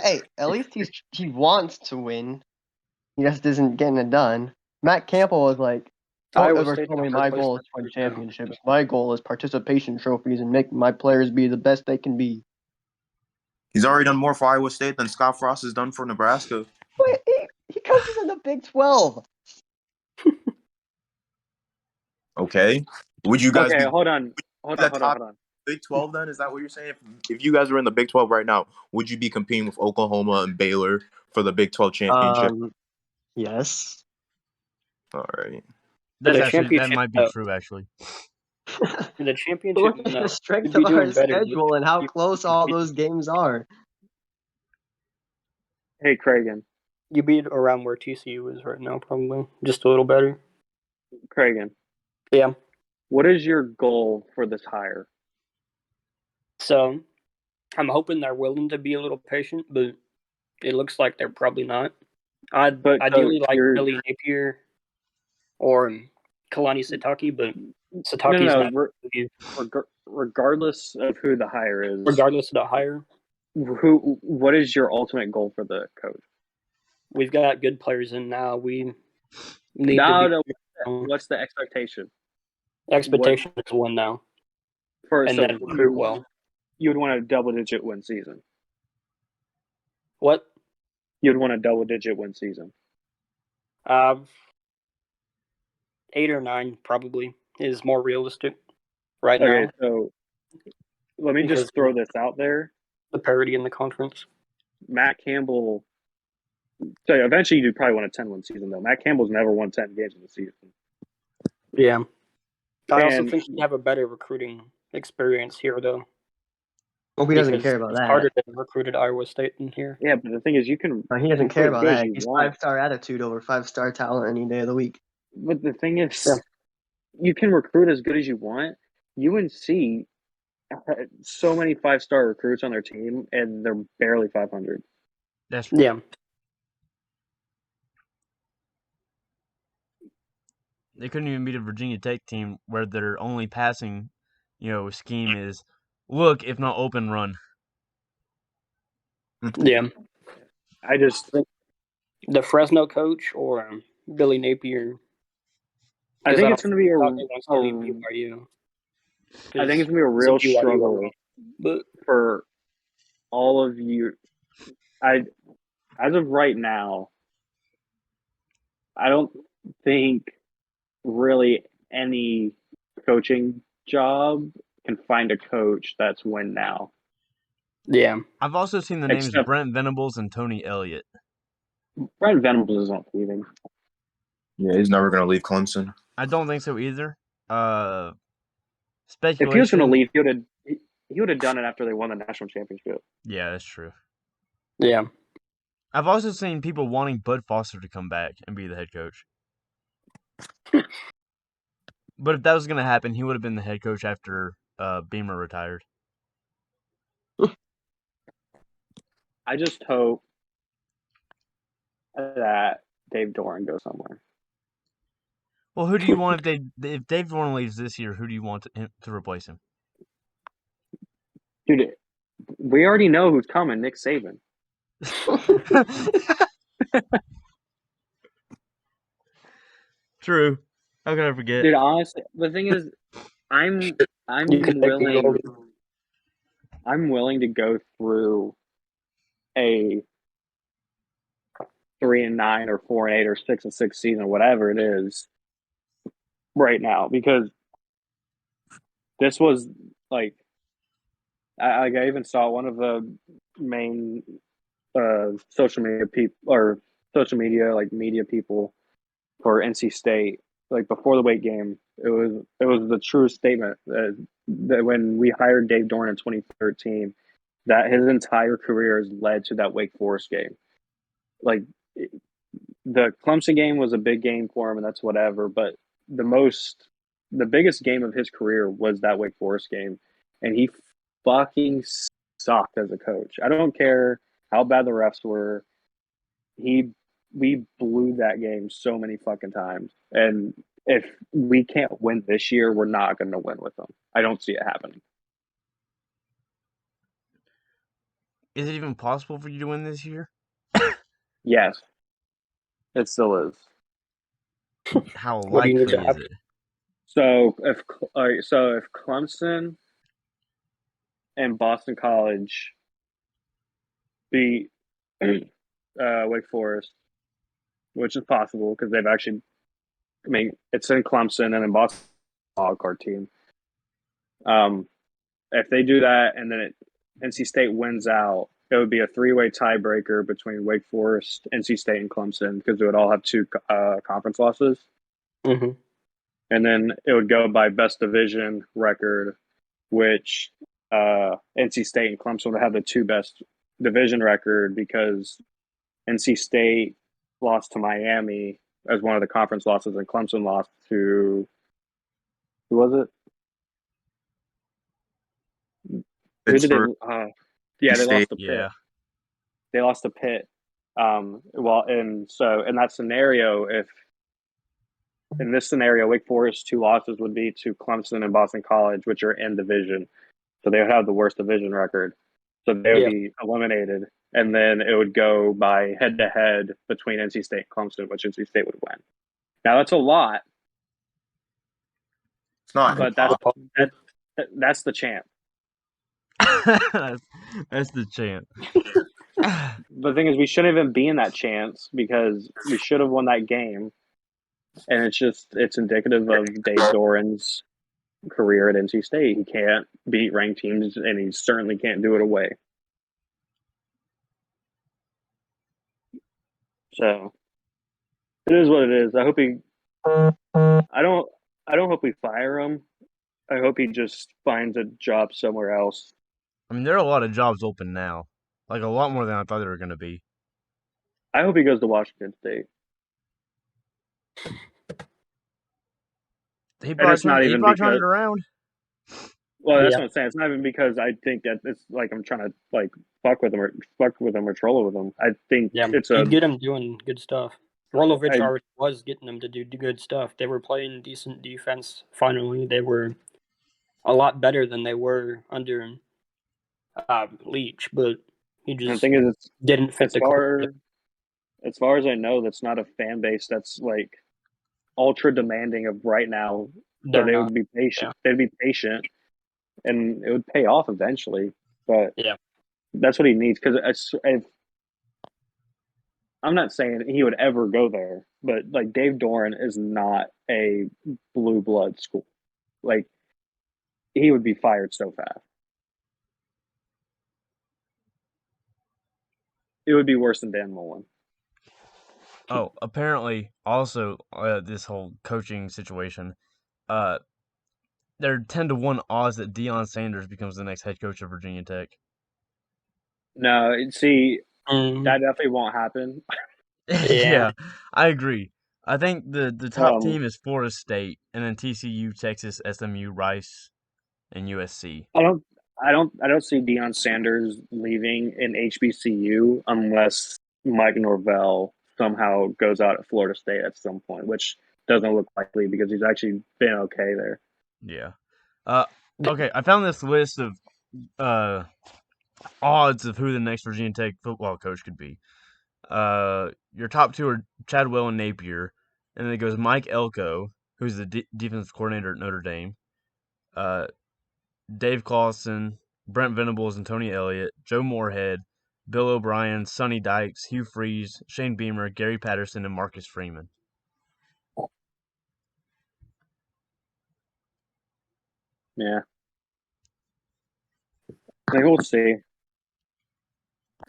Hey, at least he wants to win. He just isn't getting it done. Matt Campbell was like, don't Iowa ever State tell me has my replaced goal is to him win now. championships. My goal is participation trophies and make my players be the best they can be. He's already done more for Iowa State than Scott Frost has done for Nebraska. Wait, he coaches in the Big 12. Okay. Would you guys Okay, be hold on. Big 12 then? Is that what you're saying? If you guys were in the Big 12 right now, would you be competing with Oklahoma and Baylor for the Big 12 championship? Yes. All right. That might be true, actually. The championship, Look at no. the strength You'd be of our doing better. schedule and how close all those games are. Hey, Kraigen. You'd be around where TCU is right now, probably. Just a little better. Kraigen, Yeah. what is your goal for this hire? So, I'm hoping they're willing to be a little patient, but it looks like they're probably not. I'd But, ideally like you're- Billy Napier or Kalani Sitake, but Sitake's No. not. Regardless of who the hire is, Regardless of the hire, what is your ultimate goal for the coach? we've got good players in now. We need to be. What's the expectation? Expectation is win now, and then recruit well. You would want a double-digit win season. What? You'd want a double-digit win season. 8 or 9 probably is more realistic right Okay, now. so let me just throw this out there. The parity in the conference. Matt Campbell. So eventually you'd probably want a 10-win season, though. Matt Campbell's never won 10 games in the season. Yeah. I also think he'd have a better recruiting experience here, though. Well, he doesn't care about it's that. harder to recruit at Iowa State in here. Yeah, but the thing is, you can. He doesn't care about that. He's want. 5-star attitude over 5-star talent any day of the week. But the thing is, you can recruit as good as you want. UNC had so many 5-star recruits on their team, and they're barely 500. That's right. Yeah. They couldn't even beat a Virginia Tech team where their only passing, scheme is look, if not open, run. Yeah. I just the Fresno coach or Billy Napier. I think it's going to be BYU. I think it's going to be a real struggle but for all of you. As of right now, I don't think really any coaching job can find a coach that's win now. Yeah. I've also seen the names Brent Venables and Tony Elliott. Brent Venables is not leaving. Yeah, he's never going to leave Clemson. I don't think so either. If Speculation. he was going to leave, he would have done it after they won the national championship. Yeah, that's true. Yeah. I've also seen people wanting Bud Foster to come back and be the head coach. But if that was going to happen, he would have been the head coach after Beamer retired. I just hope that Dave Doran goes somewhere. Well, who do you want if Dave Doran leaves this year? Who do you want to replace him? Dude, we already know who's coming. Nick Saban. True. How can I forget? Dude, honestly, the thing is, I'm willing to go through a 3-9 or 4-8 or 6-6 season, whatever it is, right now, because this was like I even saw one of the main social media like media people for NC State, like before the Wake game, it was the true statement that when we hired Dave Doran in 2013, that his entire career has led to that Wake Forest game. Like the Clemson game was a big game for him, and that's whatever. But the biggest game of his career was that Wake Forest game, and he fucking sucked as a coach. I don't care how bad the refs were. We blew that game so many fucking times, and if we can't win this year, we're not going to win with them. I don't see it happening. Is it even possible for you to win this year? Yes, it still is. How What do you need likely to is happen? it? So if Clemson and Boston College beat Wake Forest, which is possible because they've actually, I mean, it's in Clemson and in Boston, wildcard team. If they do that and then NC State wins out, it would be a three-way tiebreaker between Wake Forest, NC State, and Clemson because they would all have two conference losses. Mm-hmm. And then it would go by best division record, which NC State and Clemson would have the two best division record because NC State lost to Miami as one of the conference losses, and Clemson lost to who was it? Who did Pittsburgh they? Yeah, they State. lost to Pitt. Yeah. They lost to Pitt. And so in that scenario, if in this scenario, Wake Forest 2 losses would be to Clemson and Boston College, which are in division, so they would have the worst division record. So they would be eliminated, and then it would go by head-to-head between NC State and Clemson, which NC State would win. Now that's a lot, It's not but that's the chance. That's the chant. The thing is, we shouldn't even be in that chance because we should have won that game, and it's indicative of Dave Doran's career at NC State. He can't beat ranked teams, and he certainly can't do it away. So it is what it is. I hope he. I don't hope we fire him. I hope he just finds a job somewhere else. I mean, there are a lot of jobs open now. Like, a lot more than I thought there were going to be. I hope he goes to Washington State. He it's not even turned because- it around. Well, that's what I'm saying. It's not even because I think that it's like I'm trying to like fuck with him or troll with him. I think it's you get him doing good stuff. Rolovic already was getting them to do good stuff. They were playing decent defense. Finally, they were a lot better than they were under Leach, but he just the thing is, didn't fit the culture. As far as I know, that's not a fan base that's like ultra demanding of right now. So they would be patient. Yeah. They'd be patient, and it would pay off eventually. But that's what he needs because I'm not saying he would ever go there, but like Dave Doran is not a blue blood school. Like he would be fired so fast. It would be worse than Dan Mullen. Oh, apparently, also, this whole coaching situation, there are 10-1 odds that Deion Sanders becomes the next head coach of Virginia Tech. No, see, that definitely won't happen. Yeah, I agree. I think the top team is Florida State, and then TCU, Texas, SMU, Rice, and USC. I don't see Deion Sanders leaving in HBCU unless Mike Norvell somehow goes out at Florida State at some point, which doesn't look likely because he's actually been okay there. Yeah. Okay, I found this list of odds of who the next Virginia Tech football coach could be. Your top two are Chadwell and Napier, and then it goes Mike Elko, who's the defensive coordinator at Notre Dame, Dave Clawson, Brent Venables and Tony Elliott, Joe Moorhead, Bill O'Brien, Sonny Dykes, Hugh Freeze, Shane Beamer, Gary Patterson, and Marcus Freeman. Yeah. I think we'll see.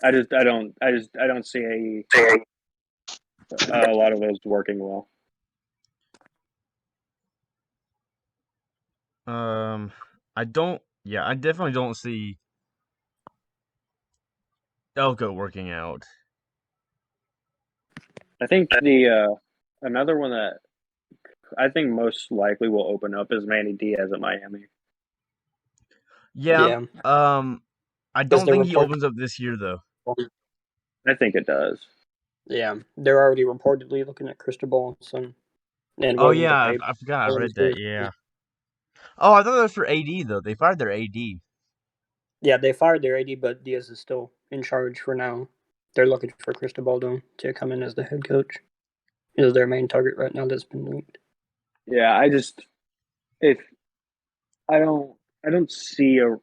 I don't see a lot of those working well. I definitely don't see Elko working out. I think the another one that I think most likely will open up is Manny Diaz at Miami. Yeah. I Because don't they're think he report- opens up this year though. I think it does. Yeah, they're already reportedly looking at Cristobal and Oh willing to yeah, pay. I forgot. I read that. Yeah. Oh, I thought that was for AD though. They fired their AD. Yeah, they fired their AD, but Diaz is still in charge for now. They're looking for Cristobal to come in as the head coach. Is their main target right now that's been linked. Yeah, I don't see a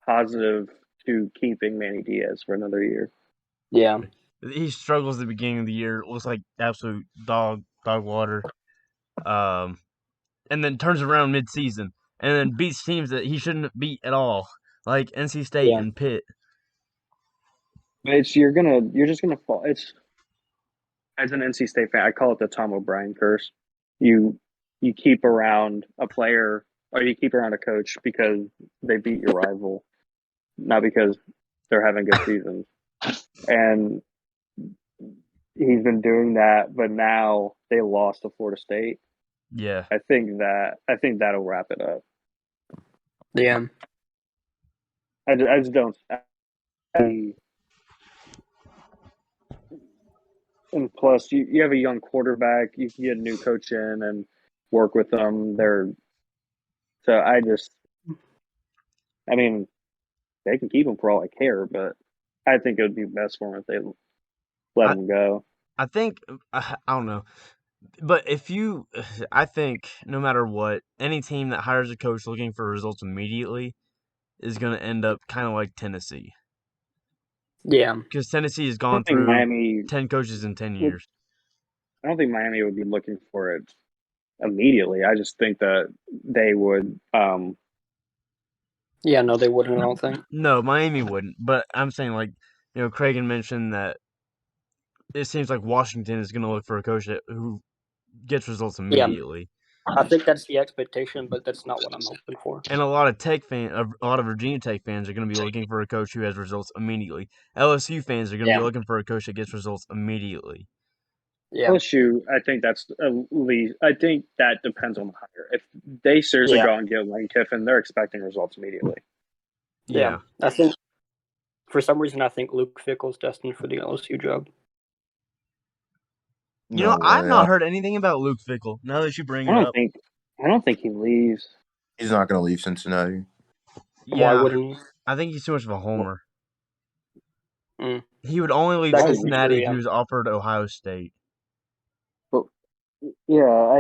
positive to keeping Manny Diaz for another year. Yeah. He struggles at the beginning of the year. Looks like absolute dog water. And then turns around mid-season and then beats teams that he shouldn't beat at all, like NC State and Pitt. But you're just gonna fall. It's as an NC State fan, I call it the Tom O'Brien curse. You keep around a player or you keep around a coach because they beat your rival, not because they're having good seasons. And he's been doing that, but now they lost to Florida State. Yeah. I think that'll wrap it up. Yeah. I just don't. And plus, you have a young quarterback. You can get a new coach in and work with them. I mean, they can keep him for all I care, but I think it would be best for him if they let him go. I think I don't know, but I think no matter what, any team that hires a coach looking for results immediately is going to end up kind of like Tennessee. Yeah. Because Tennessee has gone through 10 coaches in 10 years. I don't think Miami would be looking for it immediately. I just think that they would. Yeah, no, they wouldn't, I don't think. No, Miami wouldn't. But I'm saying, like, Kraigen mentioned that it seems like Washington is going to look for a coach who gets results immediately. I think that's the expectation, but that's not what I'm hoping for. And a lot of Virginia Tech fans are going to be looking for a coach who has results immediately. LSU fans are going to be looking for a coach that gets results immediately. Yeah. LSU, I think that's at least. I think that depends on the hire. If they seriously go and get Lane Kiffin, they're expecting results immediately. Yeah. I think for some reason I think Luke Fickell's destined for the LSU job. I've not heard anything about Luke Fickell. Now that you bring it up, I don't think he leaves. He's not going to leave Cincinnati. Yeah, why wouldn't he? I think he's too much of a homer. Mm. He would only leave Cincinnati if he was offered Ohio State. But yeah,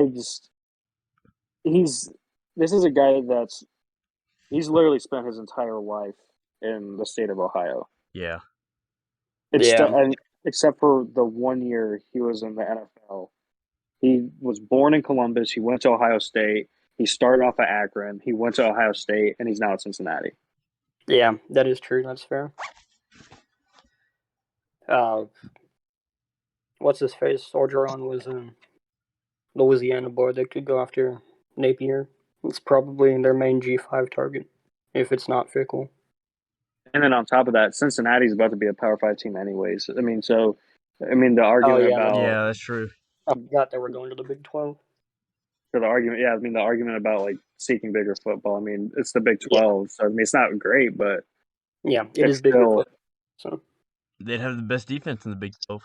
this is a guy he's literally spent his entire life in the state of Ohio. Yeah. Except for the 1 year he was in the NFL. He was born in Columbus. He went to Ohio State. He started off at Akron. He went to Ohio State, and he's now at Cincinnati. Yeah, that is true. That's fair. What's his face? Orgeron was a Louisiana boy that could go after Napier. It's probably their main G5 target, if it's not Fickell. And then on top of that, Cincinnati's about to be a Power 5 team anyways. The argument about... Yeah, that's true. I forgot they were going to the Big 12. For the argument about, like, seeking bigger football. I mean, it's the Big 12, so, I mean, it's not great, but... Yeah, it is bigger football. So. They'd have the best defense in the Big 12.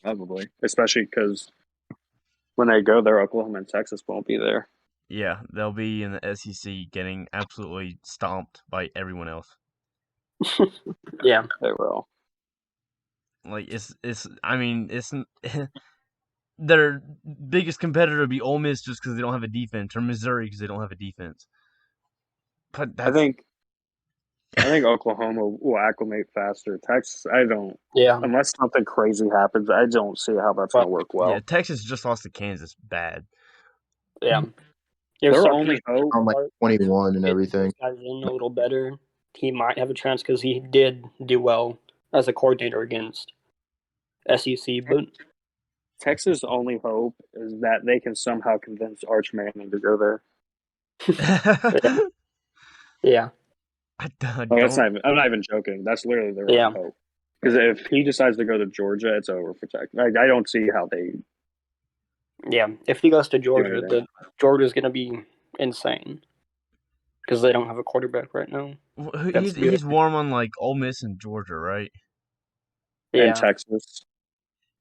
Probably. Especially because when they go there, Oklahoma and Texas won't be there. Yeah, they'll be in the SEC getting absolutely stomped by everyone else. Yeah, they will. Like, their biggest competitor would be Ole Miss just because they don't have a defense, or Missouri because they don't have a defense. But I think Oklahoma will acclimate faster. Texas, I don't. Yeah. Unless something crazy happens, I don't see how that's going to work well. Yeah, Texas just lost to Kansas bad. Yeah. Their only hope... I'm like 21 and everything. Guys in a little better. He might have a chance because he did do well as a coordinator against SEC, but... Texas' only hope is that they can somehow convince Arch Manning to go there. Yeah. I Like, don't. I'm not even joking. That's literally their Yeah. only hope. Because if he decides to go to Georgia, it's over for Texas. Like, I don't see how they Yeah, if he goes to do Georgia, anything. Georgia's going to be insane because they don't have a quarterback right now. That's good. He's warm on like Ole Miss and Georgia, right? And Yeah, Texas.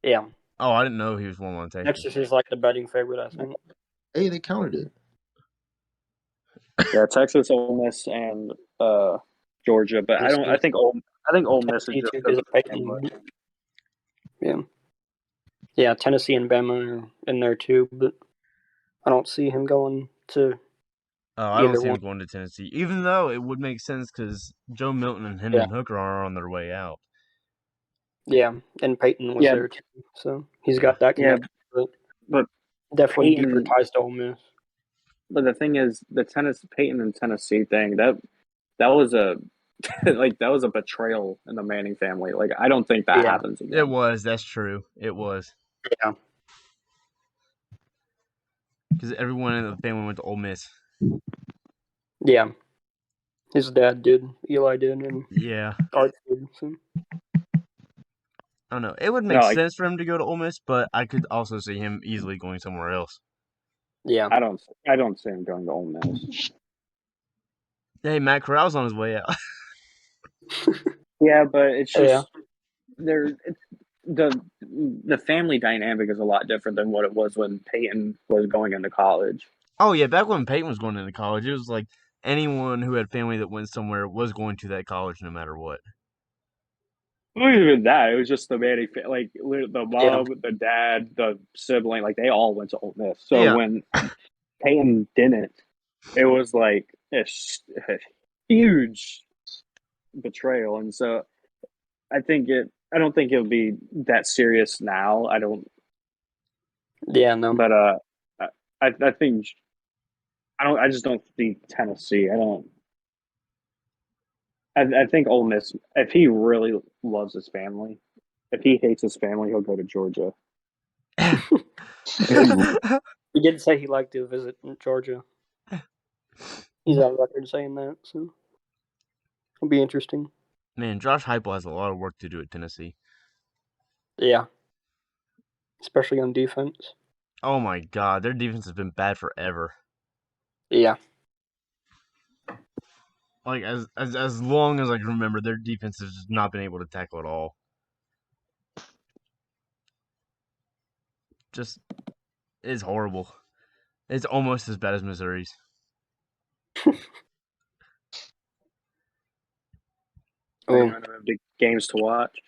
yeah. Oh, I didn't know he was warm on Texas. Texas is like the betting favorite, I think. Hey, they counted it. Yeah, Texas, Ole Miss, and Georgia. But I think Ole Miss is Tennessee just too, because because of of the family. Peyton. Yeah, yeah. Tennessee and Bama are in there too, but I don't see him going to. Oh, I don't Either see him one. going to Tennessee, even though it would make sense because Joe Milton and Yeah. Hendon Hooker are on their way out. Yeah, and Peyton was Yeah. there too, so he's got that Yeah, connection. But but definitely Peyton- deeper ties to Ole Miss. But the thing is, the Peyton and Tennessee thing that was a like that was a betrayal in the Manning family. Like, I don't think that Yeah. happens again. It was. That's true. It was Yeah, because everyone in the family went to Ole Miss. yeah. His dad did, Eli did, and Yeah. Art did. So. I don't know. It would make No, like, sense for him to go to Ole Miss, but I could also see him easily going somewhere else. Yeah, I don't see him going to Ole Miss. Hey, Matt Corral's on his way out. Yeah, but it's just yeah, the family dynamic is a lot different than what it was when Peyton was going into college. Oh yeah, back when Peyton was going into college, it was like anyone who had family that went somewhere was going to that college no matter what. Not even that. It was just the Manning, like the mom, the dad, the sibling, like they all went to Ole Miss. So Yeah. when Peyton didn't, it was like a huge betrayal. And so I don't think it'll be that serious now. I don't. yeah. No, But I think I just don't see Tennessee. I think Ole Miss. If he really loves his family, if he hates his family, he'll go to Georgia. he did say he liked to visit Georgia. He's on record saying that, so it'll be interesting. Man, Josh Heupel has a lot of work to do at Tennessee. Yeah, especially on defense. Oh my God, their defense has been bad forever. Yeah, Like as long as I can remember, their defense has just not been able to tackle at all. Just it's horrible. It's almost as bad as Missouri's. Are you going to move to games to watch?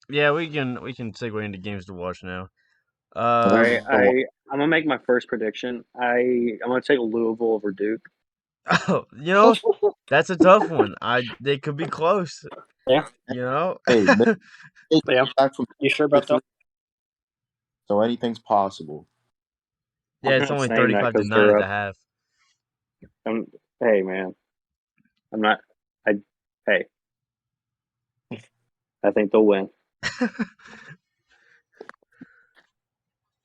Yeah, we can segue into games to watch now. All right, I'm gonna make my first prediction. I'm gonna take Louisville over Duke. Oh, that's a tough one. They could be close. Yeah. Hey, yeah. back from You sure about that? so anything's possible. Yeah, I'm it's not only saying that 35 to 'cause 9 they're at the up. half. Hey man, I'm not. Hey, I think they'll win.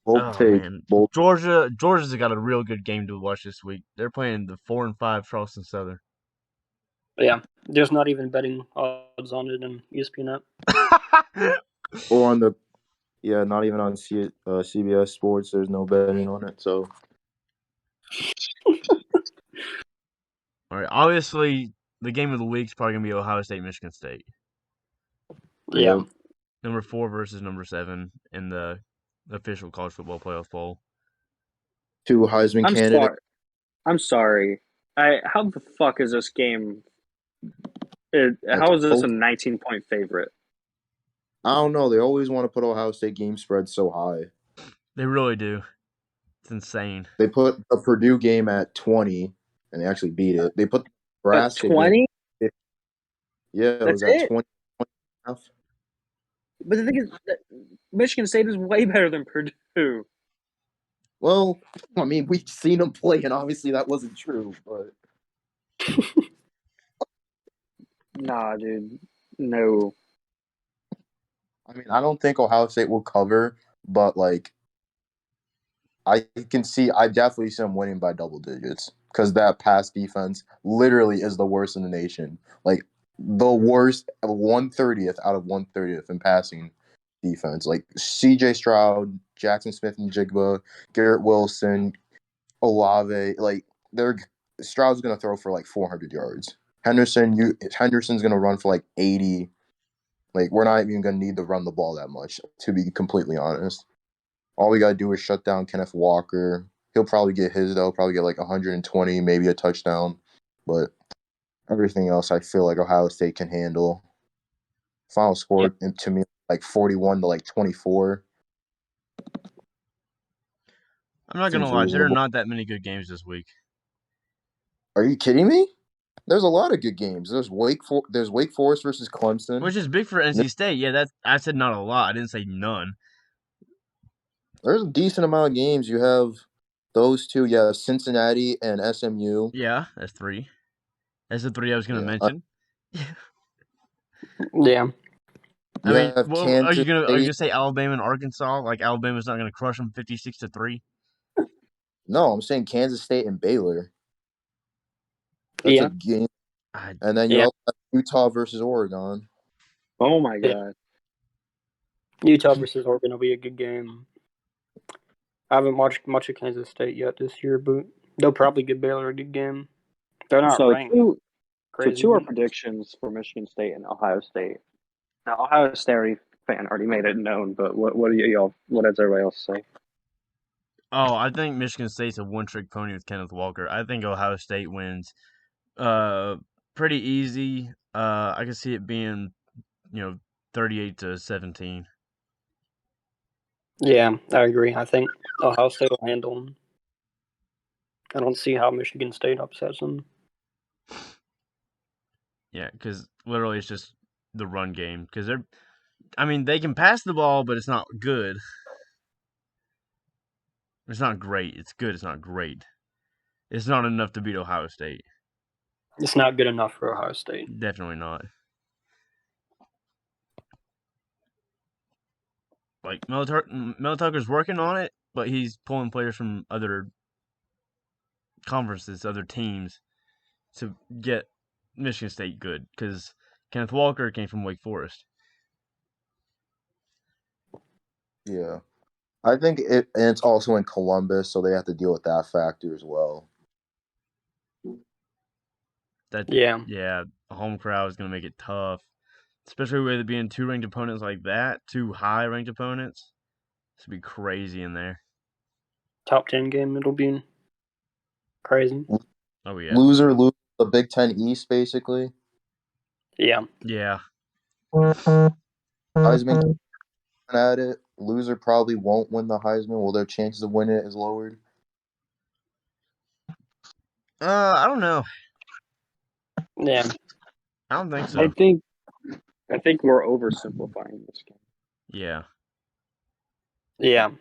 Man. Georgia's got a real good game to watch this week. They're playing the 4-5 Charleston Southern. Yeah, there's not even betting odds on it in ESPN app. Or on not even on CBS Sports. There's no betting on it. So, all right. Obviously, the game of the week is probably gonna be Ohio State, Michigan State. Yeah. Number 4 versus number 7 in the official college football playoff poll. 2 Heisman candidates. I'm sorry. How the fuck is this game? How is this a 19-point favorite? I don't know. They always want to put Ohio State game spread so high. They really do. It's insane. They put a Purdue game at 20, and they actually beat it. They put Nebraska 20? Game, yeah, it was That's at 20. But the thing is, Michigan State is way better than Purdue. Well, I mean, we've seen them play, and obviously that wasn't true. But nah, dude, no. I mean, I don't think Ohio State will cover, but I definitely see them winning by double digits. because that pass defense literally is the worst in the nation. Like the worst 130th out of 130th in passing defense. Like C.J. Stroud, Jackson Smith and Jigba, Garrett Wilson, Olave. Like Stroud's gonna throw for like 400 yards. Henderson's gonna run for like 80. Like we're not even gonna need to run the ball that much, to be completely honest. All we gotta do is shut down Kenneth Walker. He'll probably get his though, probably get like 120, maybe a touchdown. But everything else I feel like Ohio State can handle. Final score to me like 41 to like 24. I'm not gonna lie, there are not that many good games this week. Are you kidding me? There's a lot of good games. There's Wake Forest versus Clemson, which is big for NC State. Yeah, I said not a lot. I didn't say none. There's a decent amount of games. You have those two. Yeah, Cincinnati and SMU. Yeah, that's 3. That's the 3 I was gonna mention. Yeah. I mean, are you State. gonna say Alabama and Arkansas? Like Alabama's not gonna crush them 56-3? No, I'm saying Kansas State and Baylor. That's a game. And then you also have Utah versus Oregon. Oh my god. Utah versus Oregon will be a good game. I haven't watched much of Kansas State yet this year, but they'll probably give Baylor a good game. They're not ranked. So 2 are predictions for Michigan State and Ohio State. Now, Ohio State fan already made it known, but what does everybody else say? Oh, I think Michigan State's a one-trick pony with Kenneth Walker. I think Ohio State wins pretty easy. I can see it being, 38-17. Yeah, I agree. I think Ohio State will handle them. I don't see how Michigan State upsets them. Yeah, because literally it's just the run game. Because they can pass the ball, but it's not good. It's not great. It's good. It's not great. It's not enough to beat Ohio State. It's not good enough for Ohio State. Definitely not. Like, Mel Tucker's working on it, but he's pulling players from other conferences, other teams, to get Michigan State good. Because Kenneth Walker came from Wake Forest. Yeah. I think it's also in Columbus, so they have to deal with that factor as well. Yeah, a home crowd is going to make it tough. Especially with it being 2 ranked opponents like that, 2 high ranked opponents. This would be crazy in there. Top 10 game, it'll be crazy. Oh, yeah. Loser the Big Ten East, basically. Yeah. Yeah. Heisman at it. Loser probably won't win the Heisman. Will their chances of winning it is lowered? I don't know. Yeah. I don't think so. I think we're oversimplifying this game. Yeah. Yeah.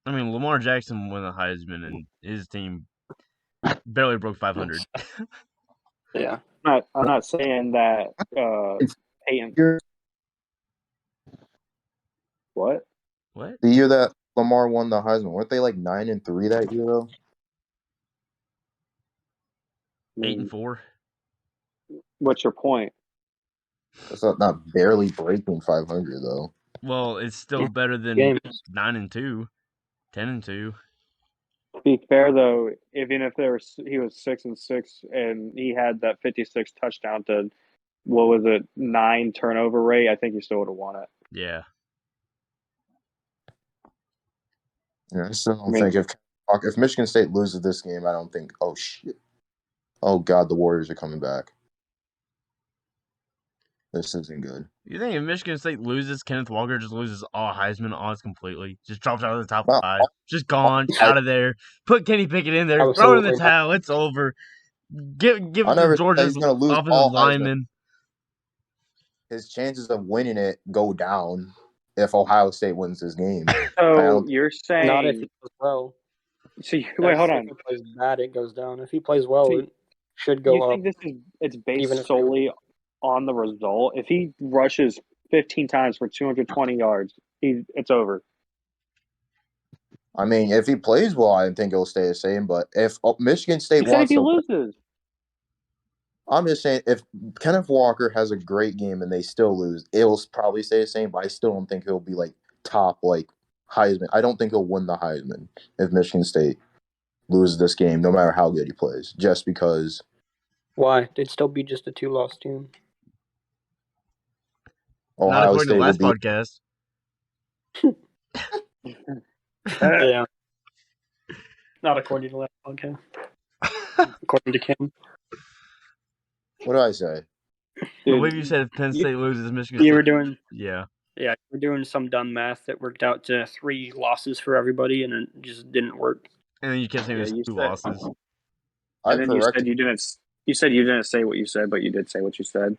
I mean, Lamar Jackson won the Heisman, and his team barely broke 500. Yeah. I'm not saying that Peyton. What? The year that Lamar won the Heisman, weren't they like 9-3 that year though? 8-4. What's your point? That's not barely breaking 500 though. Well, it's still better than 9-2, 10-2. To be fair though, even if he was 6-6 and he had that 56 touchdown to 9 turnover rate, I think he still would have won it. Yeah. Yeah, I still don't think if Michigan State loses this game, I don't think, oh shit, oh god, the Warriors are coming back. This isn't good. You think if Michigan State loses, Kenneth Walker just loses all Heisman odds completely? Just drops out of the top 5. Just gone, out of there. Put Kenny Pickett in there. Throw in the towel. It's over. Give it to Georgia's offensive lineman. His chances of winning it go down if Ohio State wins this game. So you're saying not if he plays well. So wait, hold on. If he plays bad, it goes down. If he plays well, it should go up. You think it's based solely on the result? If he rushes 15 times for 220 yards, it's over. I mean, if he plays well, I think it'll stay the same. But if Michigan He State said if wants he to win, loses. I'm just saying if Kenneth Walker has a great game and they still lose, it'll probably stay the same. But I still don't think he'll be like top like Heisman. I don't think he'll win the Heisman if Michigan State loses this game, no matter how good he plays. Just because Why? They'd still be just a 2-loss team. Not Ohio according to State will last be. podcast. Yeah. Not according to last podcast. According to Kim. What did I say? I Dude, believe you said if Penn State loses, Michigan You State. were doing Yeah. we're doing some dumb math that worked out to 3 losses for everybody, and it just didn't work. And then you kept saying yeah, it was you 2 said, losses. I and then you said corrected. you didn't. You said you didn't say what you said, but you did say what you said.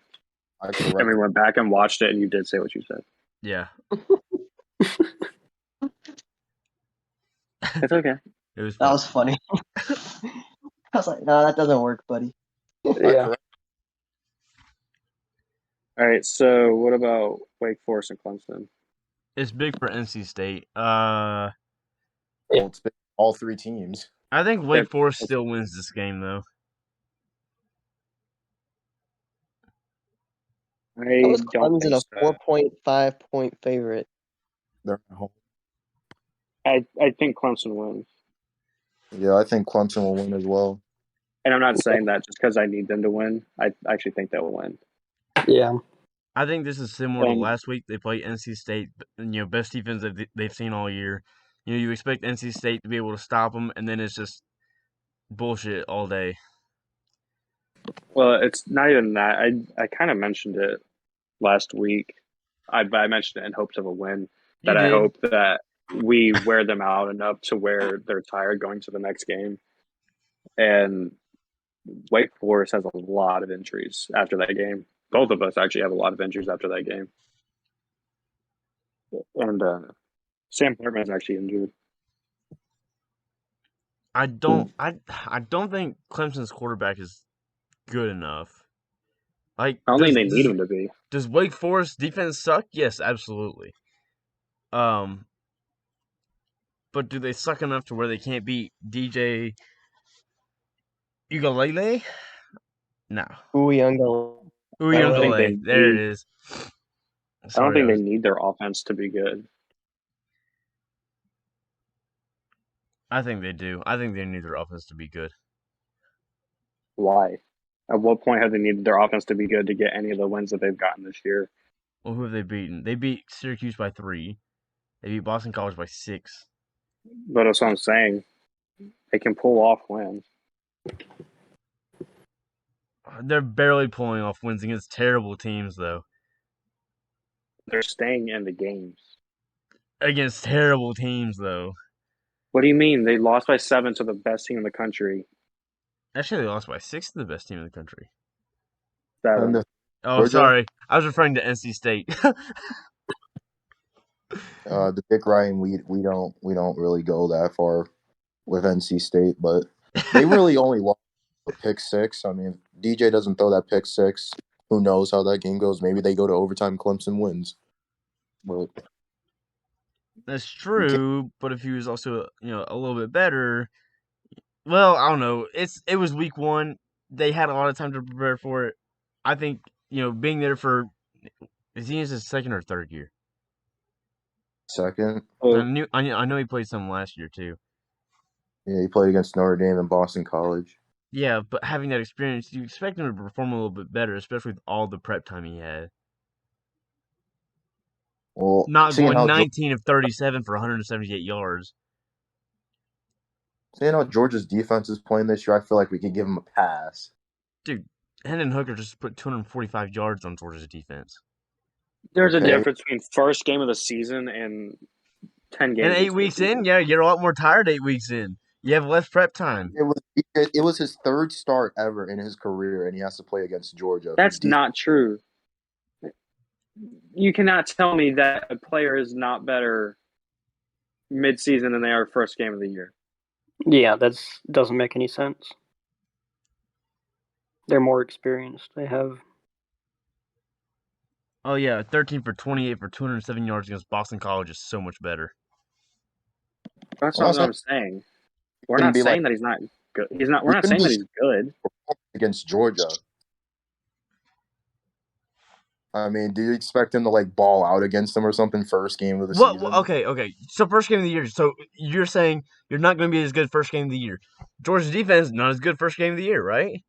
I And we corrected. went back and watched it, and you did say what you said. Yeah. It's okay. It was That fun. was funny. I was like, no, that doesn't work, buddy. I corrected. All right. So, what about Wake Forest and Clemson? It's big for NC State. Well, it's been all 3 teams. I think Wake Forest still wins this game, though. I How is don't Clemson think a so. 4.5 point favorite? They're at home. I think Clemson wins, Yeah, I think Clemson will win as well. and I'm not saying that just because I need them to win. I actually think they'll win. Yeah. I think this is similar to And- last week. They played NC State, best defense that they've seen all year. You expect NC State to be able to stop them, and then it's just bullshit all day. Well, it's not even that. I kind of mentioned it last week. I mentioned it in hopes of a win. That I hope that we wear them out enough to where they're tired going to the next game. And Wake Forest has a lot of injuries after that game. Both of us actually have a lot of injuries after that game. And Sam Hartman's actually injured. I don't think Clemson's quarterback is good enough. Like, I don't think they need him to be. Does Wake Forest defense suck? Yes, absolutely. But do they suck enough to where they can't beat DJ Ugalele? No. Uyunglele. There it is. I don't think they need their offense to be good. I think they do. I think they need their offense to be good. Why? At what point have they needed their offense to be good to get any of the wins that they've gotten this year? Well, who have they beaten? They beat Syracuse by 3. They beat Boston College by 6. But that's what I'm saying. They can pull off wins. They're barely pulling off wins against terrible teams, though. They're staying in the games. Against terrible teams, though. What do you mean? They lost by 7 to the best team in the country. Actually, they lost by 6 to the best team in the country. 7. Oh, sorry. I was referring to NC State. The Dick Ryan, we don't really go that far with NC State, but they really only lost a pick 6. I mean, if DJ doesn't throw that pick 6, who knows how that game goes? Maybe they go to overtime. Clemson wins. But that's true. But if he was also a little bit better, well, I don't know. It was week 1. They had a lot of time to prepare for it. I think being there for is he in his second or third year? Second. I know he played some last year too. Yeah, he played against Notre Dame and Boston College. Yeah, but having that experience, you expect him to perform a little bit better, especially with all the prep time he had. Well, not going 19 of 37 for 178 yards. Seeing how Georgia's defense is playing this year, I feel like we could give him a pass. Dude, Hendon Hooker just put 245 yards on Georgia's defense. There's a difference between first game of the season and 10 games. And 8 weeks in, yeah, you're a lot more tired 8 weeks in. You have less prep time. It was his 3rd start ever in his career, and he has to play against Georgia. That's not true. You cannot tell me that a player is not better mid-season than they are first game of the year. Yeah, that doesn't make any sense. They're more experienced. They have. Oh yeah, 13 for 28 for 207 yards against Boston College is so much better. That's I'm not not what I'm saying. We're saying not be saying like that he's not good. He's not. We're we not couldn't saying that just he's good. against Georgia. I mean, do you expect him to like ball out against them or something first game of the season? Okay. So first game of the year. So you're saying you're not going to be as good first game of the year. Georgia's defense not as good first game of the year, right?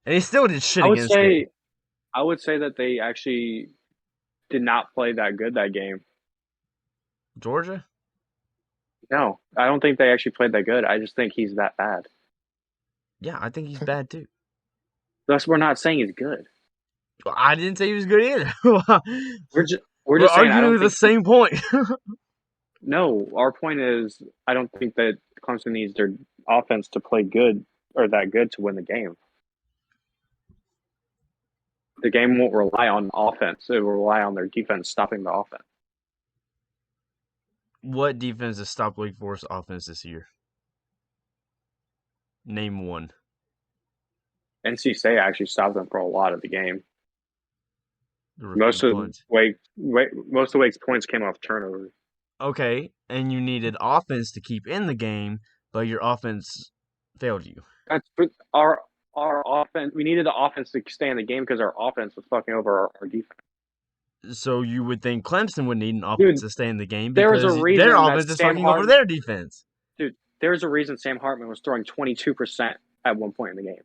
And he still did shit I would against it. say. I would say that they actually did not play that good that game. Georgia? No, I don't think they actually played that good. I just think he's that bad. Yeah, I think he's bad too. Thus, we're not saying he's good. Well, I didn't say he was good either. We're just We're saying I don't arguing the think. same point. No, our point is I don't think that Clemson needs their offense to play good or that good to win the game. The game won't rely on offense. It will rely on their defense stopping the offense. What defense has stopped Wake Forest offense this year? Name one. NC State actually stopped them for a lot of the game. The Most repeat of punts. most of Wake's points came off turnovers. Okay, and you needed offense to keep in the game, but your offense failed you. That's our offense. We needed the offense to stay in the game because our offense was fucking over our defense. So you would think Clemson would need an offense Dude, to stay in the game there's a because reason their that offense is Sam fucking over Hartman. their defense. Dude, there's a reason Sam Hartman was throwing 22% at one point in the game.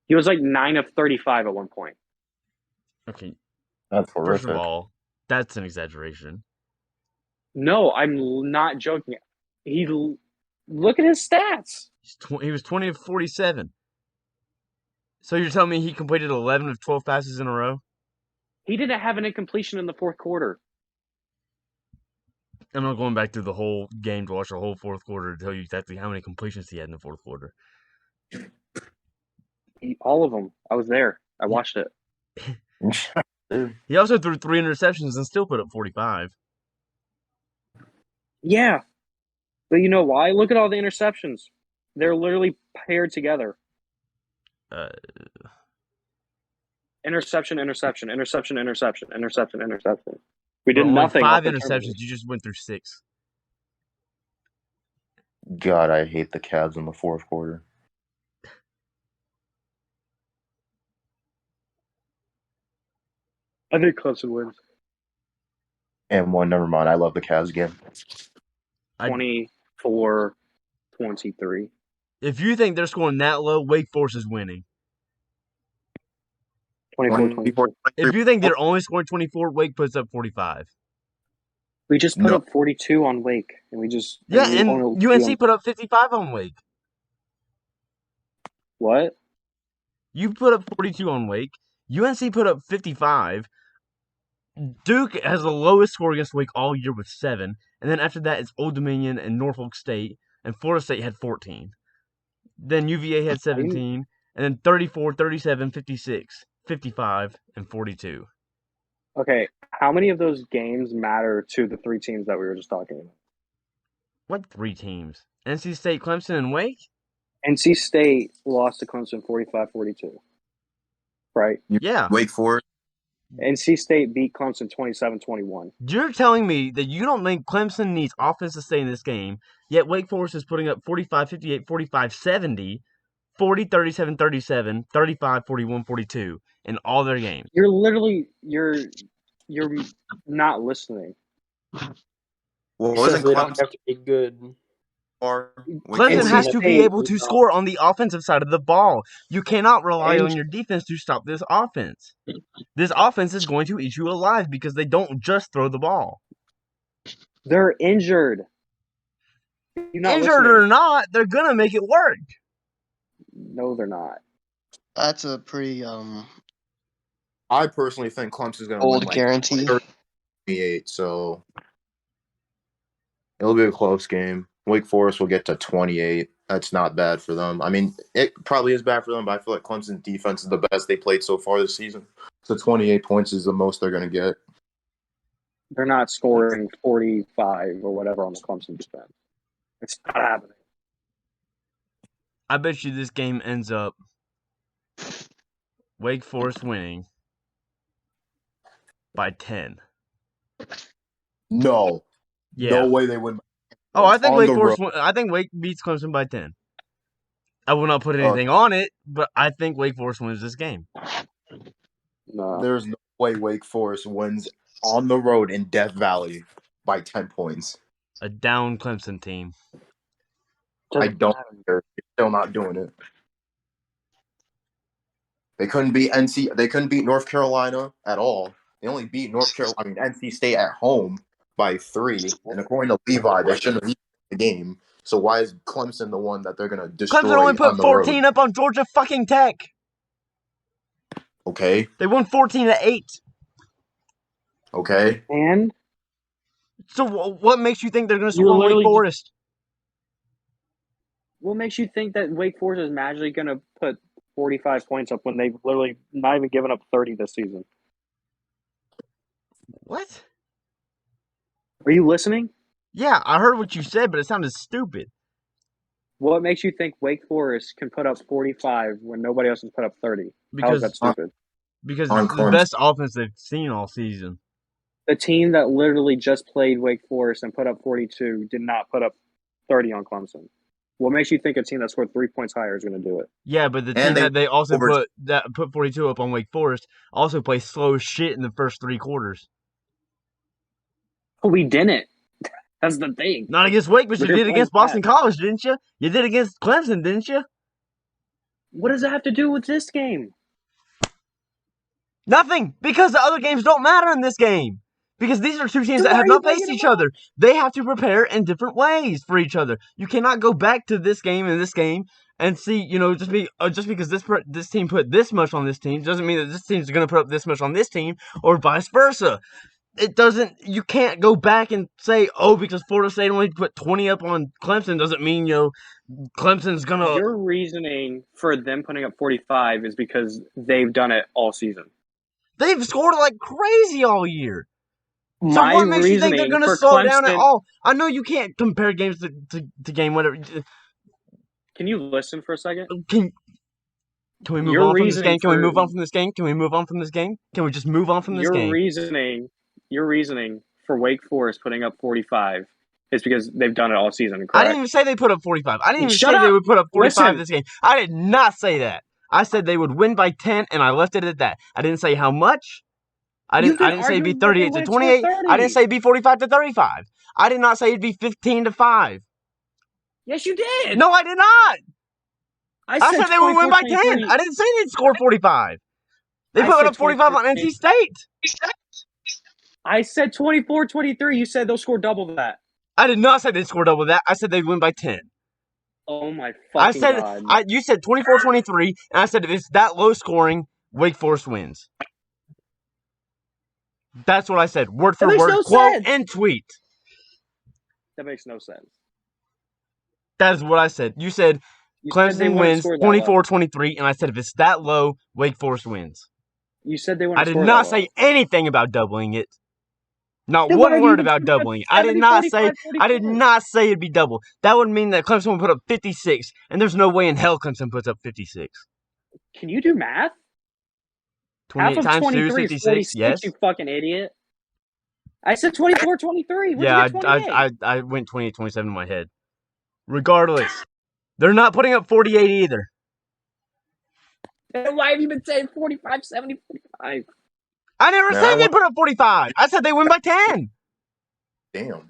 He was like 9 of 35 at one point. Okay, That's first horrific. of all, that's an exaggeration. No, I'm not joking. Look at his stats. He was 20 of 47. So you're telling me he completed 11 of 12 passes in a row? He didn't have an incompletion in the fourth quarter. I'm not going back through the whole game to watch the whole fourth quarter to tell you exactly how many completions he had in the fourth quarter. All of them. I was there. I watched it. He also threw 3 interceptions and still put up 45. Yeah. But you know why? Look at all the interceptions. They're literally paired together. Interception. We did nothing. 5 interceptions. You just went through 6. God, I hate the Cavs in the fourth quarter. I think Clemson wins. And one, never mind. I love the Cavs again. 24-23. If you think they're scoring that low, Wake Forest is winning. 24-24. If you think they're only scoring 24, Wake puts up 45. We just put No. up 42 on Wake, and we just And only UNC put up 55 on Wake. What? You put up 42 on Wake. UNC put up 55. Duke has the lowest score against Wake all year with 7. And then after that, it's Old Dominion and Norfolk State. And Florida State had 14. Then UVA had 17. And then 34, 37, 56, 55, and 42. Okay, how many of those games matter to the 3 teams that we were just talking about? What 3 teams? NC State, Clemson, and Wake? NC State lost to Clemson 45-42. Right? Yeah. Wake Forest. NC State beat Clemson 27-21. You're telling me that you don't think Clemson needs offense to stay in this game, yet Wake Forest is putting up 45, 58, 45, 70, 40, 37, 37, 35, 41, 42 in all their games. You're literally you're not listening. Well, Says wasn't they don't Clemson have to be good. Clemson NC has to be State able to was score on the offensive side of the ball. You cannot rely And- on your defense to stop this offense. This offense is going to eat you alive because they don't just throw the ball. They're injured. You're not Injured listening. or not, they're going to make it work. No, they're not. That's a pretty I personally think Clemson's going to old win like guarantee. 38, so it'll be a close game. Wake Forest will get to 28. That's not bad for them. I mean, it probably is bad for them, but I feel like Clemson's defense is the best they played so far this season. So 28 points is the most they're going to get. They're not scoring 45 or whatever on the Clemson defense. It's not happening. I bet you this game ends up Wake Forest winning by 10. No. Yeah. No way they win. Oh, I think On the road. I think Wake beats Clemson by 10. I will not put anything on it, but I think Wake Forest wins this game. No. There's no way Wake Forest wins on the road in Death Valley by 10 points. A down Clemson team. I don't care. You're still not doing it. They couldn't beat North Carolina at all. They only beat NC State at home by 3. And according to Levi, they shouldn't have the game. So why is Clemson the one that they're gonna destroy? Clemson only put 14 road? up on Georgia fucking Tech. Okay. They won 14-8. Okay. And so what makes you think they're going to score Wake Forest? What makes you think that Wake Forest is magically going to put 45 points up when they've literally not even given up 30 this season? What? Are you listening? Yeah, I heard what you said, but it sounded stupid. What makes you think Wake Forest can put up 45 when nobody else has put up 30? How is that stupid? Because it's the best offense they've seen all season. The team that literally just played Wake Forest and put up 42 did not put up 30 on Clemson. What makes you think a team that scored 3 points higher is going to do it? Yeah, but the team that they also put 42 up on Wake Forest also plays slow as shit in the first 3 quarters. Oh, we didn't. That's the thing. Not against Wake, but you did against Boston College, didn't you? You did against Clemson, didn't you? What does that have to do with this game? Nothing, because the other games don't matter in this game. Because these are two teams that have not faced each other. They have to prepare in different ways for each other. You cannot go back to this game and this game and see, just because this team put this much on this team doesn't mean that this team's going to put up this much on this team or vice versa. You can't go back and say, because Florida State only put 20 up on Clemson doesn't mean, Clemson's going to... Your reasoning for them putting up 45 is because they've done it all season. They've scored like crazy all year. So what makes you think they're going to slow down at all? I know you can't compare games to game, whatever. Can you listen for a second? Can we move on from this game? Can we move on from this game? Can we move on from this game? Can we just move on from this game? Your reasoning for Wake Forest putting up 45 is because they've done it all season, correct? I didn't even say they put up 45. I didn't even say they would put up 45 this game. I did not say that. I said they would win by 10, and I left it at that. I didn't say how much. I didn't say it'd be 38-28. I didn't say it'd be 45-35. I did not say it'd be 15-5. Yes, you did. No, I did not. I said they would win by 10. I didn't say they'd score 45. They put up 45 on NC State. I said 24-23. You said they'll score double that. I did not say they'd score double that. I said they'd win by 10. Oh my fucking God. You said 24-23, and I said if it's that low scoring, Wake Forest wins. That's what I said. Word for word, quote and tweet. That makes no sense. That is what I said. You said Clemson wins 24-23, and I said if it's that low, Wake Forest wins. You said they want to score. I did not say anything about doubling it. Not one word about doubling it. I did not say it'd be double. That would mean that Clemson would put up 56, and there's no way in hell Clemson puts up 56. Can you do math? 28 times 2 is 56, yes. You fucking idiot. I said 24-23. Yeah, I went 28-27 in my head. Regardless, they're not putting up 48 either. Then why have you been saying 45, 70, 45? I never said they put up 45. I said they win by 10. Damn.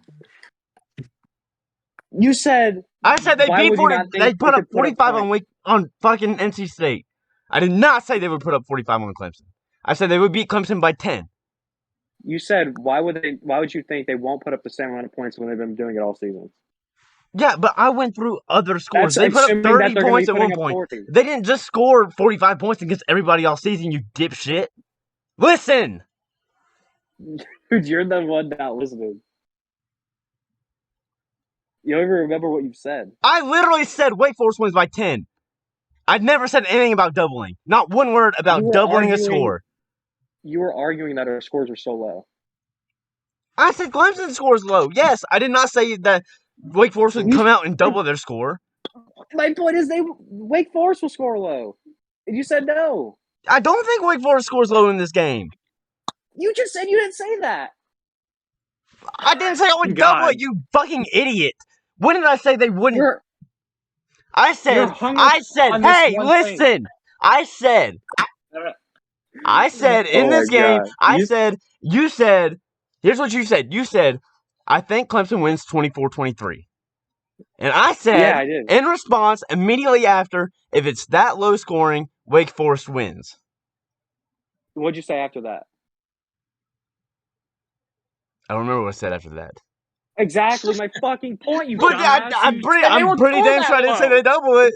You said... I said they beat 40. They put up 45 on fucking NC State. I did not say they would put up 45 on Clemson. I said they would beat Clemson by 10. You said why would you think they won't put up the same amount of points when they've been doing it all season? Yeah, but I went through other scores. They put up 30 points at one point. 40. They didn't just score 45 points against everybody all season, you dipshit. Listen! Dude, you're the one not listening. You don't even remember what you've said. I literally said Wake Forest wins by 10. I'd never said anything about doubling. Not one word about doubling a score. You were arguing that our scores are so low. I said Clemson scores low. Yes, I did not say that Wake Forest would come out and double their score. My point is Wake Forest will score low. And you said no. I don't think Wake Forest scores low in this game. You just said you didn't say that. I didn't say I would double it, you fucking idiot. When did I say they wouldn't? You're I hung up said, on this hey, one listen. thing. I said in Oh this my game, God. you said, here's what you said. You said, I think Clemson wins 24-23. And I said, Yeah, I did. in response, immediately after, if it's that low scoring, Wake Forest wins. What'd you say after that? I don't remember what I said after that. Exactly my fucking point, you But dumbass. I'm You said they won't pretty score damn that sure I didn't say low. they double it.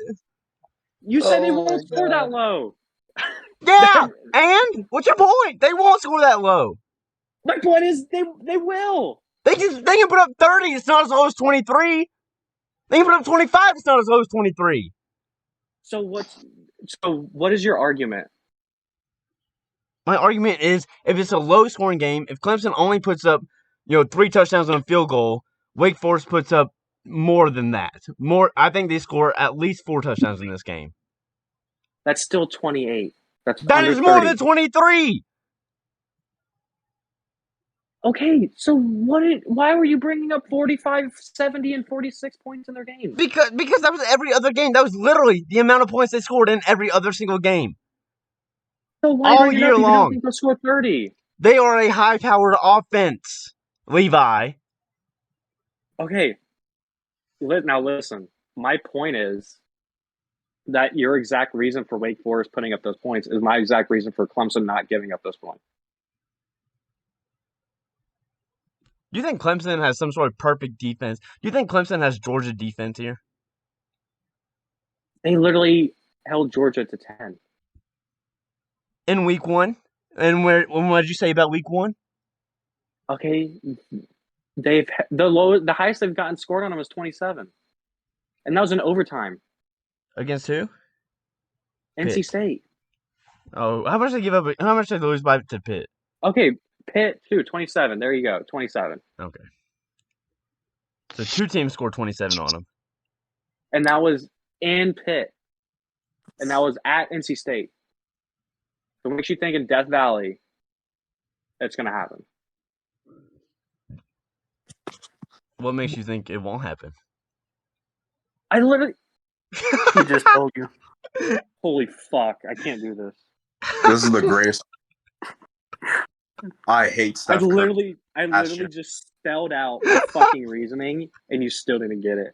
You said they Oh my won't score that God. low. Yeah, and what's your point? They won't score that low. My point is they will. They can put up 30. It's not as low as 23. They can put up 25. It's not as low as 23. So what is your argument? My argument is, if it's a low scoring game, if Clemson only puts up, 3 touchdowns on a field goal, Wake Forest puts up more than that. I think they score at least 4 touchdowns in this game. That's still 28. That is more than 23. Okay, so why were you bringing up 45, 70, and 46 points in their games? Because that was every other game. That was literally the amount of points they scored in every other single game. So why all bring it year up if you long. don't think they'll score 30? They are a high-powered offense, Levi. Okay. Now listen. My point is that your exact reason for Wake Forest putting up those points is my exact reason for Clemson not giving up those points. Do you think Clemson has some sort of perfect defense? Do you think Clemson has Georgia defense here? They literally held Georgia to 10. In week 1? And what did you say about week 1? Okay. The highest they've gotten scored on them was 27. And that was in overtime. Against who? NC Pitt. State. Oh, how much did they give up? How much did they lose by to Pitt? Okay, Pitt too, 27. There you go, 27. Okay. So 2 teams scored 27 on them. And that was in Pitt. And that was at NC State. So what makes you think in Death Valley it's going to happen? What makes you think it won't happen? I literally. He just told you. Holy fuck, I can't do this. This is the greatest. I hate I Steph Curry. literally just spelled out fucking reasoning, and you still didn't get it.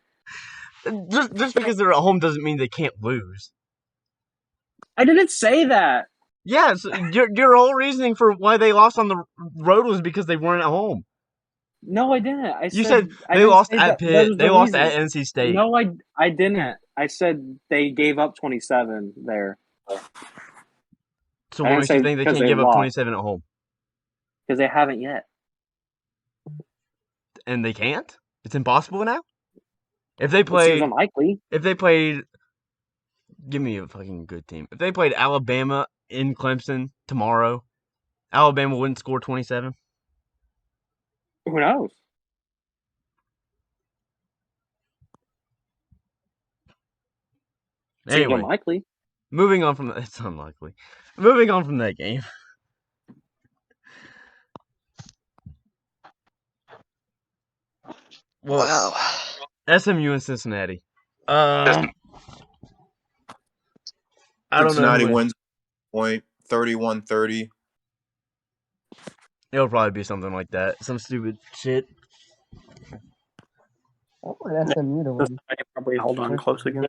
Just because they're at home doesn't mean they can't lose. I didn't say that. Yeah, so your whole reasoning for why they lost on the road was because they weren't at home. No, I didn't. You said they lost at Pitt. They lost reason. at NC State. No, I didn't. I said they gave up 27 there. So what makes you think they can't give up 27 at home? Because they haven't yet. And they can't? It's impossible now? If they It seems unlikely. If they played, give me a fucking good team. If they played Alabama in Clemson tomorrow, Alabama wouldn't score 27? Who knows? Anyway, seems unlikely. Moving on from it's unlikely. Moving on from that game. Well, Wow. SMU and Cincinnati. I don't know. Cincinnati wins point 31-30. It'll probably be something like that. Some stupid shit. I want SMU to win. I can probably hold on close again.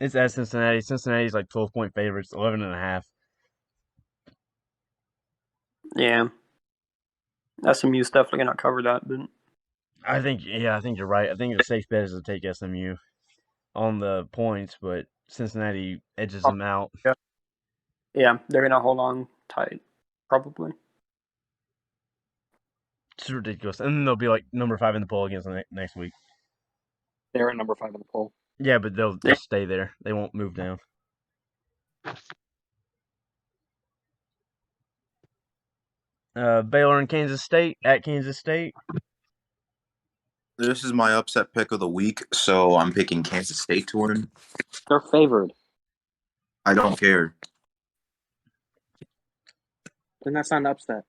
It's at Cincinnati. Cincinnati's like 12-point favorites, 11.5. Yeah. SMU's definitely gonna cover that, but I think you're right. I think the safe bet is to take SMU on the points, but Cincinnati edges them out. yeah, they're gonna hold on tight, probably. It's ridiculous. And then they'll be like number 5 in the poll against next week. They're at number 5 in the poll. Yeah, but they'll just stay there. They won't move down. Baylor and Kansas State at Kansas State. This is my upset pick of the week, so I'm picking Kansas State to win. They're favored. I don't care. Then that's not an upset.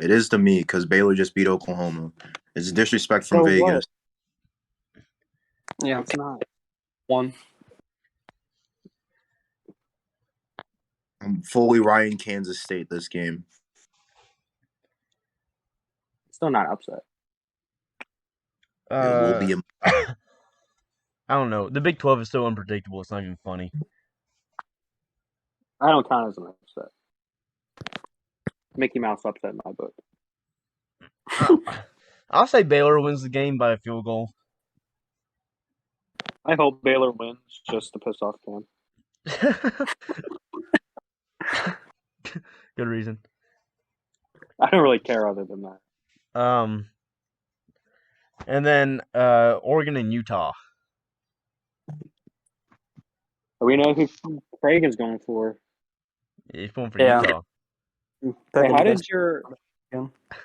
It is to me because Baylor just beat Oklahoma. It's disrespect from So Vegas. Yeah, It's not. one. I'm fully riding Kansas State this game. Still not upset. It will be. I don't know. The Big 12 is so unpredictable. It's not even funny. I don't count as an upset. Mickey Mouse upset in my book. I'll say Baylor wins the game by a field goal. I hope Baylor wins just to piss off Cam. Good reason. I don't really care other than that. And then Oregon and Utah. We know who Kraigen's going for. He's going for Yeah. Utah. Hey,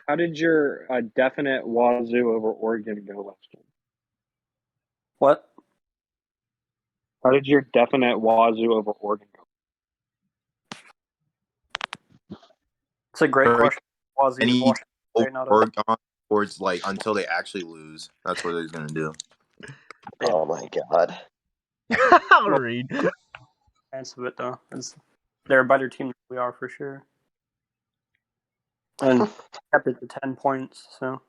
how did your definite Wazoo over Oregon go last game? What? How did your definite Wazoo over Oregon go? It's a great Correct. question. Any Washington State, not a- Oregon towards like until they actually lose. That's what he's gonna do. Oh my god. I'll read. chance of it though. They're a better team than we are for sure. And kept it to 10 points, so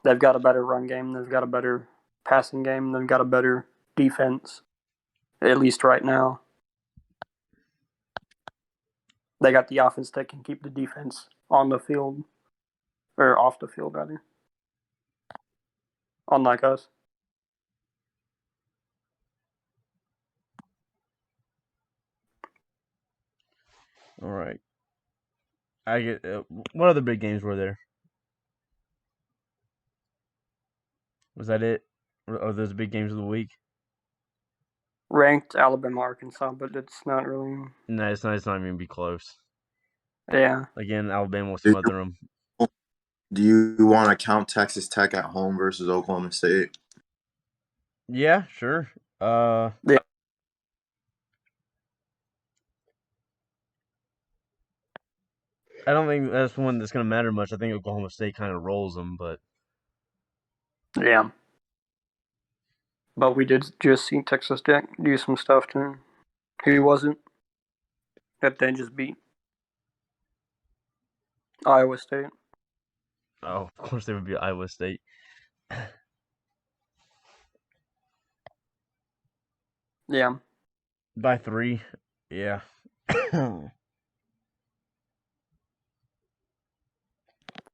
they've got a better run game, they've got a better passing game, they've got a better defense. At least right now. They got the offense that can keep the defense on the field. Or off the field rather. Unlike us. All right. I get. What other big games were there? Was that it? Or are those big games of the week? Ranked Alabama, Arkansas, but it's not really. No, it's not. It's not even gonna be close. Yeah. Again, Alabama will smother them. Do you want to count Texas Tech at home versus Oklahoma State? Yeah, sure. Yeah. I don't think that's one that's gonna matter much. I think Oklahoma State kind of rolls them, but Yeah. But we did just see Texas Tech do some stuff to him. He wasn't. That they just beat Iowa State. oh, of course they would be Iowa State. Yeah. By 3. Yeah.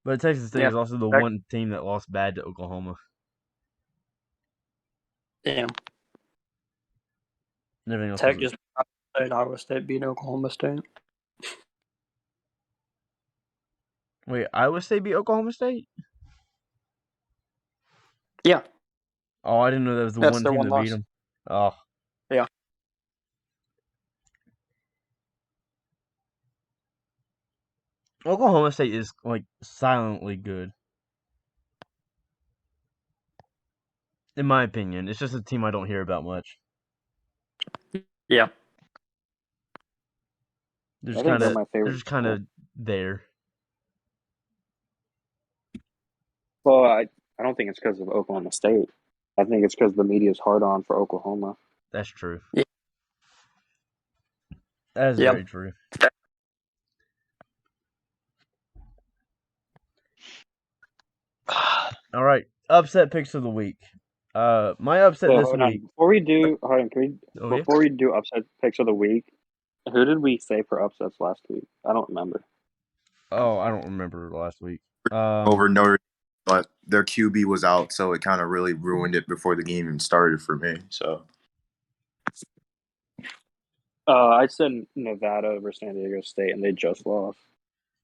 But Texas State is also the one team that lost bad to Oklahoma. Yeah. And everything else Tech just played Iowa State beat Oklahoma State. Wait, Iowa State beat Oklahoma State? Yeah. Oh, I didn't know that was the That's one their team one that beat loss. them. Oh. Yeah. Oklahoma State is like silently good. In my opinion, it's just a team I don't hear about much. Yeah. They're I just think kind they're of my favorite. they're just kind of there. Well, I don't think it's because of Oklahoma State. I think it's because the media's hard on for Oklahoma. That's true. Yeah. That is very true. All right, upset picks of the week. My upset So, this hold on. week. Before we do, Oh, yeah? before we do upset picks of the week, who did we say for upsets last week? I don't remember. Oh, I don't remember last week. Over Notre Dame, but their QB was out, so it kind of really ruined it before the game even started for me. So I said Nevada over San Diego State, and they just lost.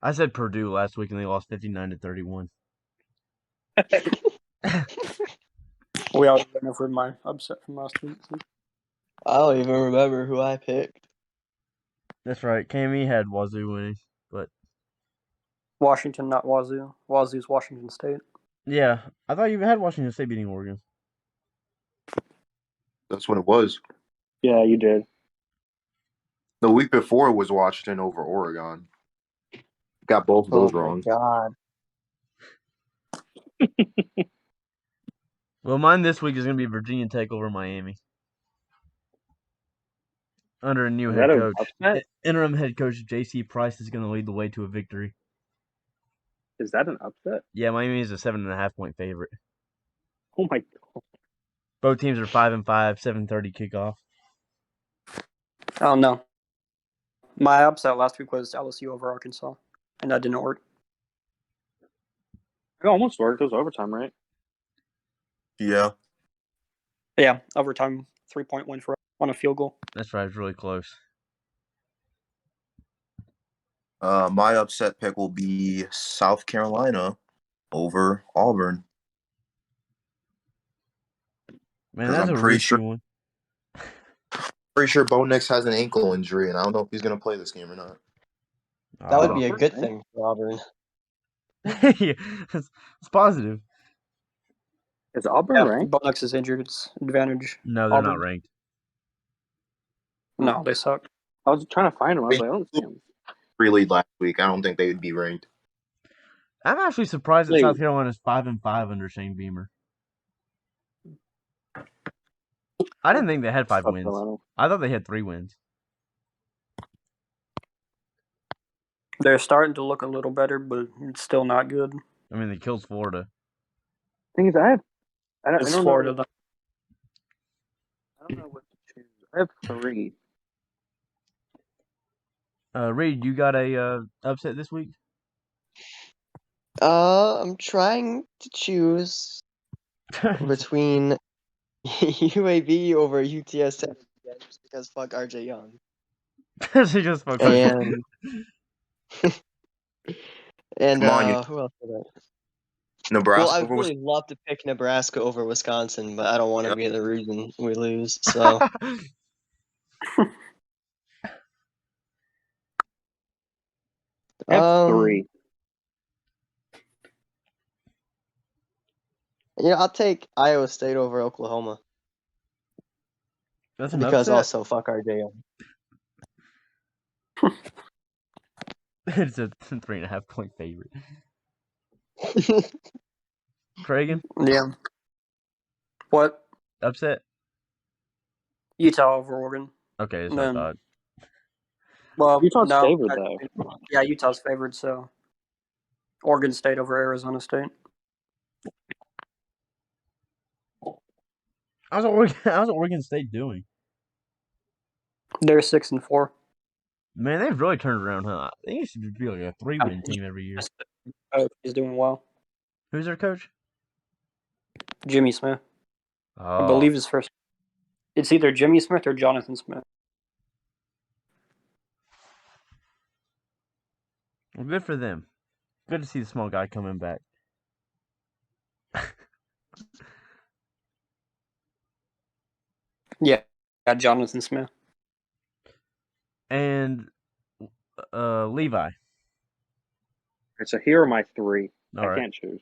I said Purdue last week, and they lost 59-31. We already went over my upset from last week. I don't even remember who I picked. That's right. Cammy had Wazoo winning, but Washington, not Wazoo. Wazoo's Washington State. yeah, I thought you had Washington State beating Oregon. that's what it was. Yeah, you did. The week before was Washington over Oregon. Got both of those Oh my wrong. god. Well, mine this week is going to be Virginia Tech over Miami. Under a new Is head that an coach. upset? Interim head coach J.C. Price is going to lead the way to a victory. Is that an upset? Yeah, Miami is a 7.5-point favorite. Oh my god. Both teams are 5-5, 7:30 kickoff. Oh no. My upset last week was LSU over Arkansas, and that didn't work. It almost worked. It was overtime, right? Yeah. Yeah, overtime 3-point win for on a field goal. That's right, it's really close. My upset pick will be South Carolina over Auburn. Man, 'Cause that's I'm a pretty risky sure- one. Pretty sure Bo Nix has an ankle injury, and I don't know if he's going to play this game or not. That would be a Auburn, good right? thing for Auburn. Yeah, it's positive. Is Auburn Yeah, ranked? Bo Nix is injured. It's advantage. No, they're not Auburn. ranked. No, they suck. I was trying to find him. I was like, I don't see him. Free lead last week. I don't think they would be ranked. I'm actually surprised that Wait. South Carolina is 5-5 under Shane Beamer. I didn't think they had 5 South wins. Carolina. I thought they had 3 wins. They're starting to look a little better, but it's still not good. I mean, they killed Florida. Thing is, I don't It's know. Florida. I don't know what to choose. I have 3. Reed, you got a upset this week? I'm trying to choose between UAB over UTSA just because fuck RJ Young. She just spoke. And Come on, who else did I? Well, Nebraska I'd over really love to pick Nebraska over Wisconsin, but I don't want to Yep. be the reason we lose. So I have 3. I'll take Iowa State over Oklahoma That's an because upset. also fuck RJ Young. It's a 3.5-point favorite. Kraigen, Yeah. What? upset. Utah over Oregon. Okay, that's what I Then- thought. Well, Utah's no, favored, actually, though. Yeah, Utah's favored, so Oregon State over Arizona State. How's Oregon State doing? They're 6-4. Man, they've really turned around, huh? They used to be like a 3-win team every year. He's doing well. Who's their coach? Jimmy Smith. Oh, I believe his first. It's either Jimmy Smith or Jonathan Smith. well, good for them. Good to see the small guy coming back. Yeah, Jonathan Smith. And Levi. So here are my 3. All I right. can't choose.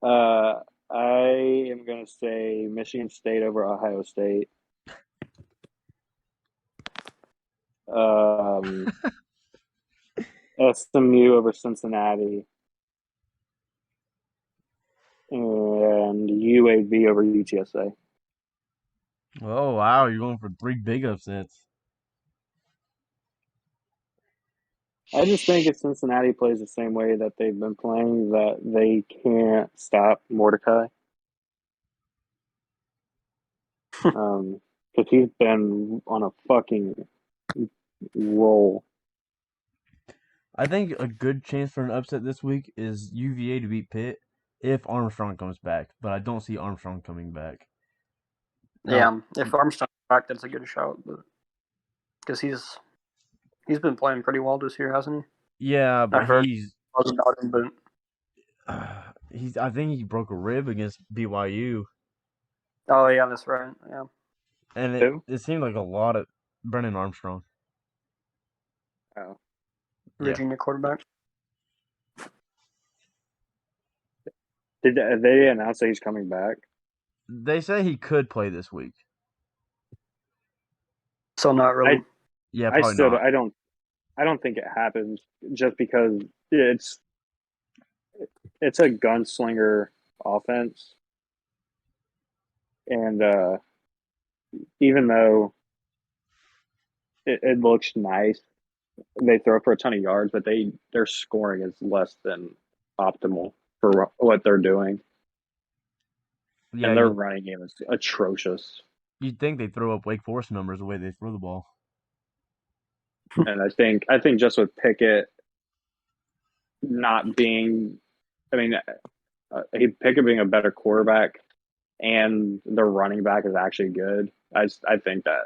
I am going to say Michigan State over Ohio State. SMU over Cincinnati. And UAB over UTSA. Oh, wow. You're going for 3 big upsets. I just think if Cincinnati plays the same way that they've been playing, that they can't stop Mordecai. Because he's been on a fucking roll. I think a good chance for an upset this week is UVA to beat Pitt if Armstrong comes back, but I don't see Armstrong coming back. No. Yeah, if Armstrong's back, that's a good shout. But because he's been playing pretty well this year, hasn't he? Yeah, but heard- he's About him, but I think he broke a rib against BYU, oh yeah, that's right. Yeah, and Who? it seemed like a lot of Brennan Armstrong. Oh. Yeah. Virginia quarterback. Did they announce that he's coming back? They say he could play this week. So not really. Yeah, I probably still not. I don't I don't think it happens just because it's a gunslinger offense, and even though it looks nice, they throw for a ton of yards, but their scoring is less than optimal for what they're doing, Yeah, and their running game is atrocious. you'd think they throw up Wake Forest numbers the way they throw the ball. And I think just with Pickett not being, I mean, Pickett being a better quarterback and their running back is actually good. I think that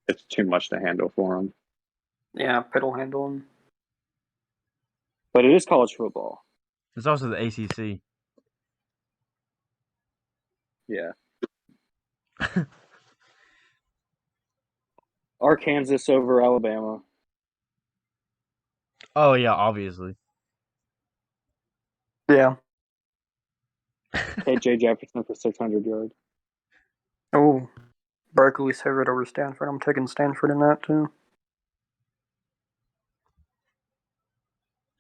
it's too much to handle for them. Yeah, pedal handling. But it is college football. It's also the ACC. Yeah. Arkansas over Alabama. Oh yeah, obviously. Yeah. KJ Jefferson for 600 yards. Oh, Berkeley's favorite over Stanford. I'm taking Stanford in that too.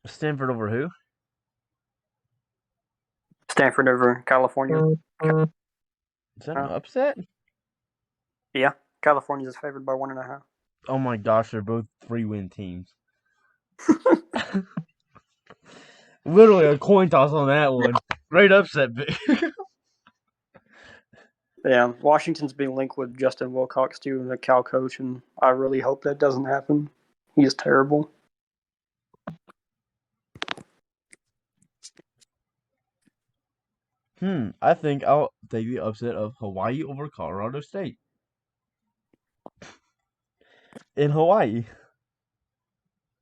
Stanford over who? Stanford over California. Is that an upset? Yeah, California is favored by 1.5. Oh my gosh, they're both 3-win teams. Literally a coin toss on that one. Great upset. Yeah, Washington's being linked with Justin Wilcox too, the Cal coach, and I really hope that doesn't happen. He's terrible. I think I'll take the upset of Hawaii over Colorado State. In Hawaii.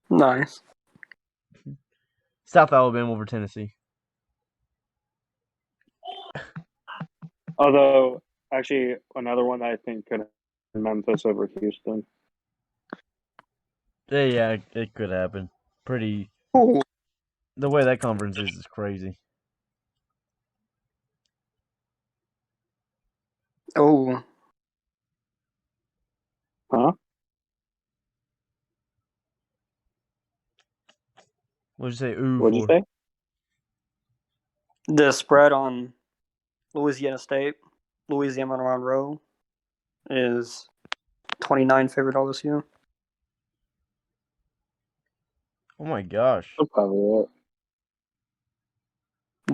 Nice. South Alabama over Tennessee. Although, actually, another one that I think could Memphis over Houston. Yeah, it could happen. Pretty. Ooh. The way that conference is crazy. Oh. Huh? What'd you say? Ooh, What'd you for? say? The spread on Louisiana State, Louisiana Monroe, is 29 favorite LSU. Oh my gosh. I'll cover it.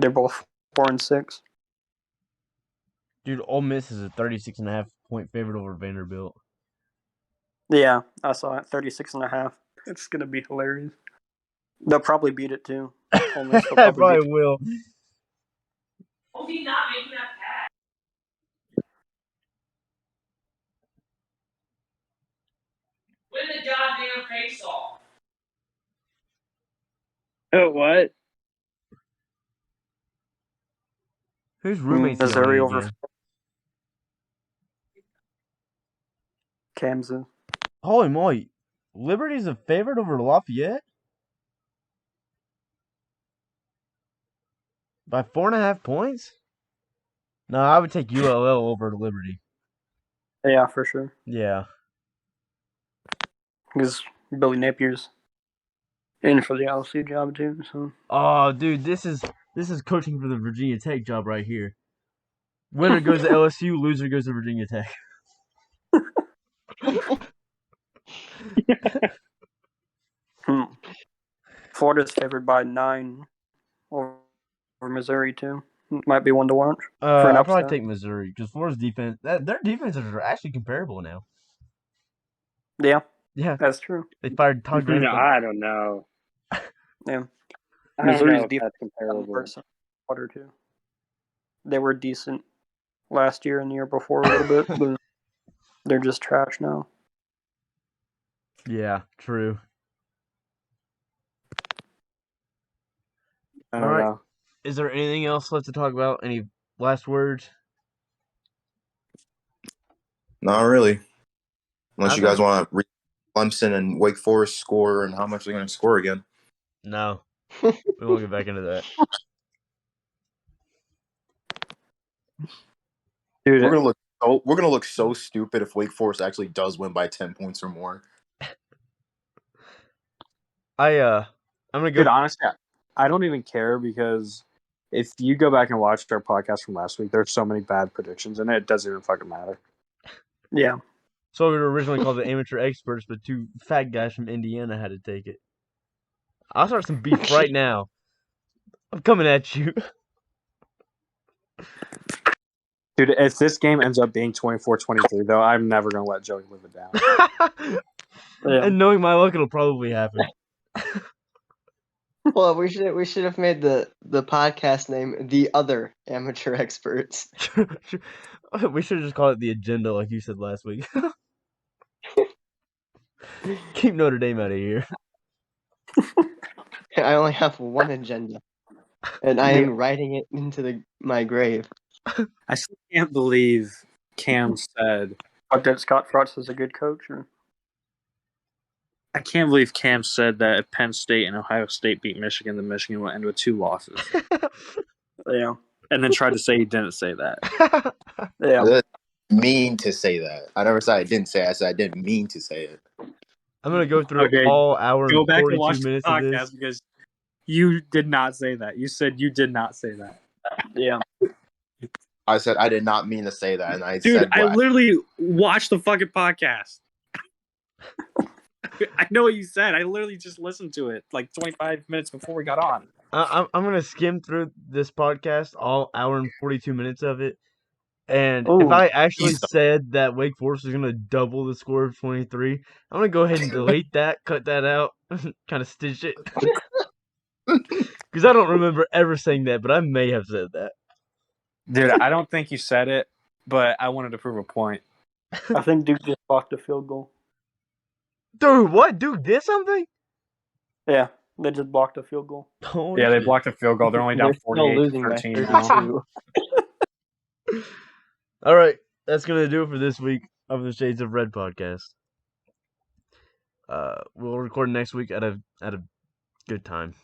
They're both 4-6. Dude, Ole Miss is a 36.5 point favorite over Vanderbilt. Yeah, I saw it. 36.5. It's gonna be hilarious. They'll probably beat it too. Ole Miss will Probably beat it. will. Was he not making that pass? Win the goddamn face off. Oh, what? Whose roommate's he Missouri on over again? Kansas. Holy moly. Liberty's a favorite over Lafayette? By 4.5 points? No, I would take ULL over Liberty. Yeah, for sure. Yeah. Because Billy Napier's in for the LSU job too. So. Oh, dude, this is coaching for the Virginia Tech job right here. Winner goes to LSU, loser goes to Virginia Tech. Florida's favored by 9 over Missouri too. Might be one to watch. For an I'll upset. probably take Missouri because Florida's defense, their defenses are actually comparable now. Yeah, Yeah, that's true. they fired Todd Graham. No, I don't know. Yeah, I don't Missouri's know if defense that's comparable. water too. They were decent last year and the year before a little bit, but they're just trash now. Yeah, true. I All don't right. know. Is there anything else left to talk about? Any last words? Not really. Unless I you guys think- want to read Clemson and Wake Forest score and how much they're going to score again. No. We won't get back into that. Dude, We're gonna look so stupid if Wake Forest actually does win by 10 points or more. I'm gonna go. Dude, honestly, I don't even care because if you go back and watch our podcast from last week, there's so many bad predictions in it. It doesn't even fucking matter. Yeah. So we were originally called the Amateur Experts, but two fat guys from Indiana had to take it. I'll start some beef right now. I'm coming at you. Dude, if this game ends up being 24-23, though, I'm never going to let Joey live it down. Yeah. And knowing my luck, it'll probably happen. Well, we should have made the podcast name The Other Amateur Experts. We should have just called it the agenda, like you said last week. Keep Notre Dame out of here. I only have one agenda, and I am writing it into my grave. I still can't believe Cam said. That Scott Frost is a good coach. Or... I can't believe Cam said that if Penn State and Ohio State beat Michigan, then Michigan will end with 2 losses. Yeah. And then tried to say he didn't say that. Yeah. I didn't mean to say that. I never said I didn't say it. I said I didn't mean to say it. I'm going to go through Okay, all hour Go and back 42 and watch the minutes of this. podcast because you did not say that. You said you did not say that. Yeah. I said I did not mean to say that, and I Dude, said I what literally watched the fucking podcast. I know what you said. I literally just listened to it like 25 minutes before we got on. I'm going to skim through this podcast, all hour and 42 minutes of it. And if I actually said that Wake Forest was going to double the score of 23, I'm going to go ahead and delete that, cut that out, kind of stitch it. Because I don't remember ever saying that, but I may have said that. Dude, I don't think you said it, but I wanted to prove a point. I think Duke just blocked a field goal. Dude, what? Duke did something? Yeah. They just blocked a field goal. Holy Yeah, they shit. blocked a field goal. They're only down They're still 48 losing by 13 now. 32. All right, that's going to do it for this week of the Shades of Red podcast. We'll record next week at a good time.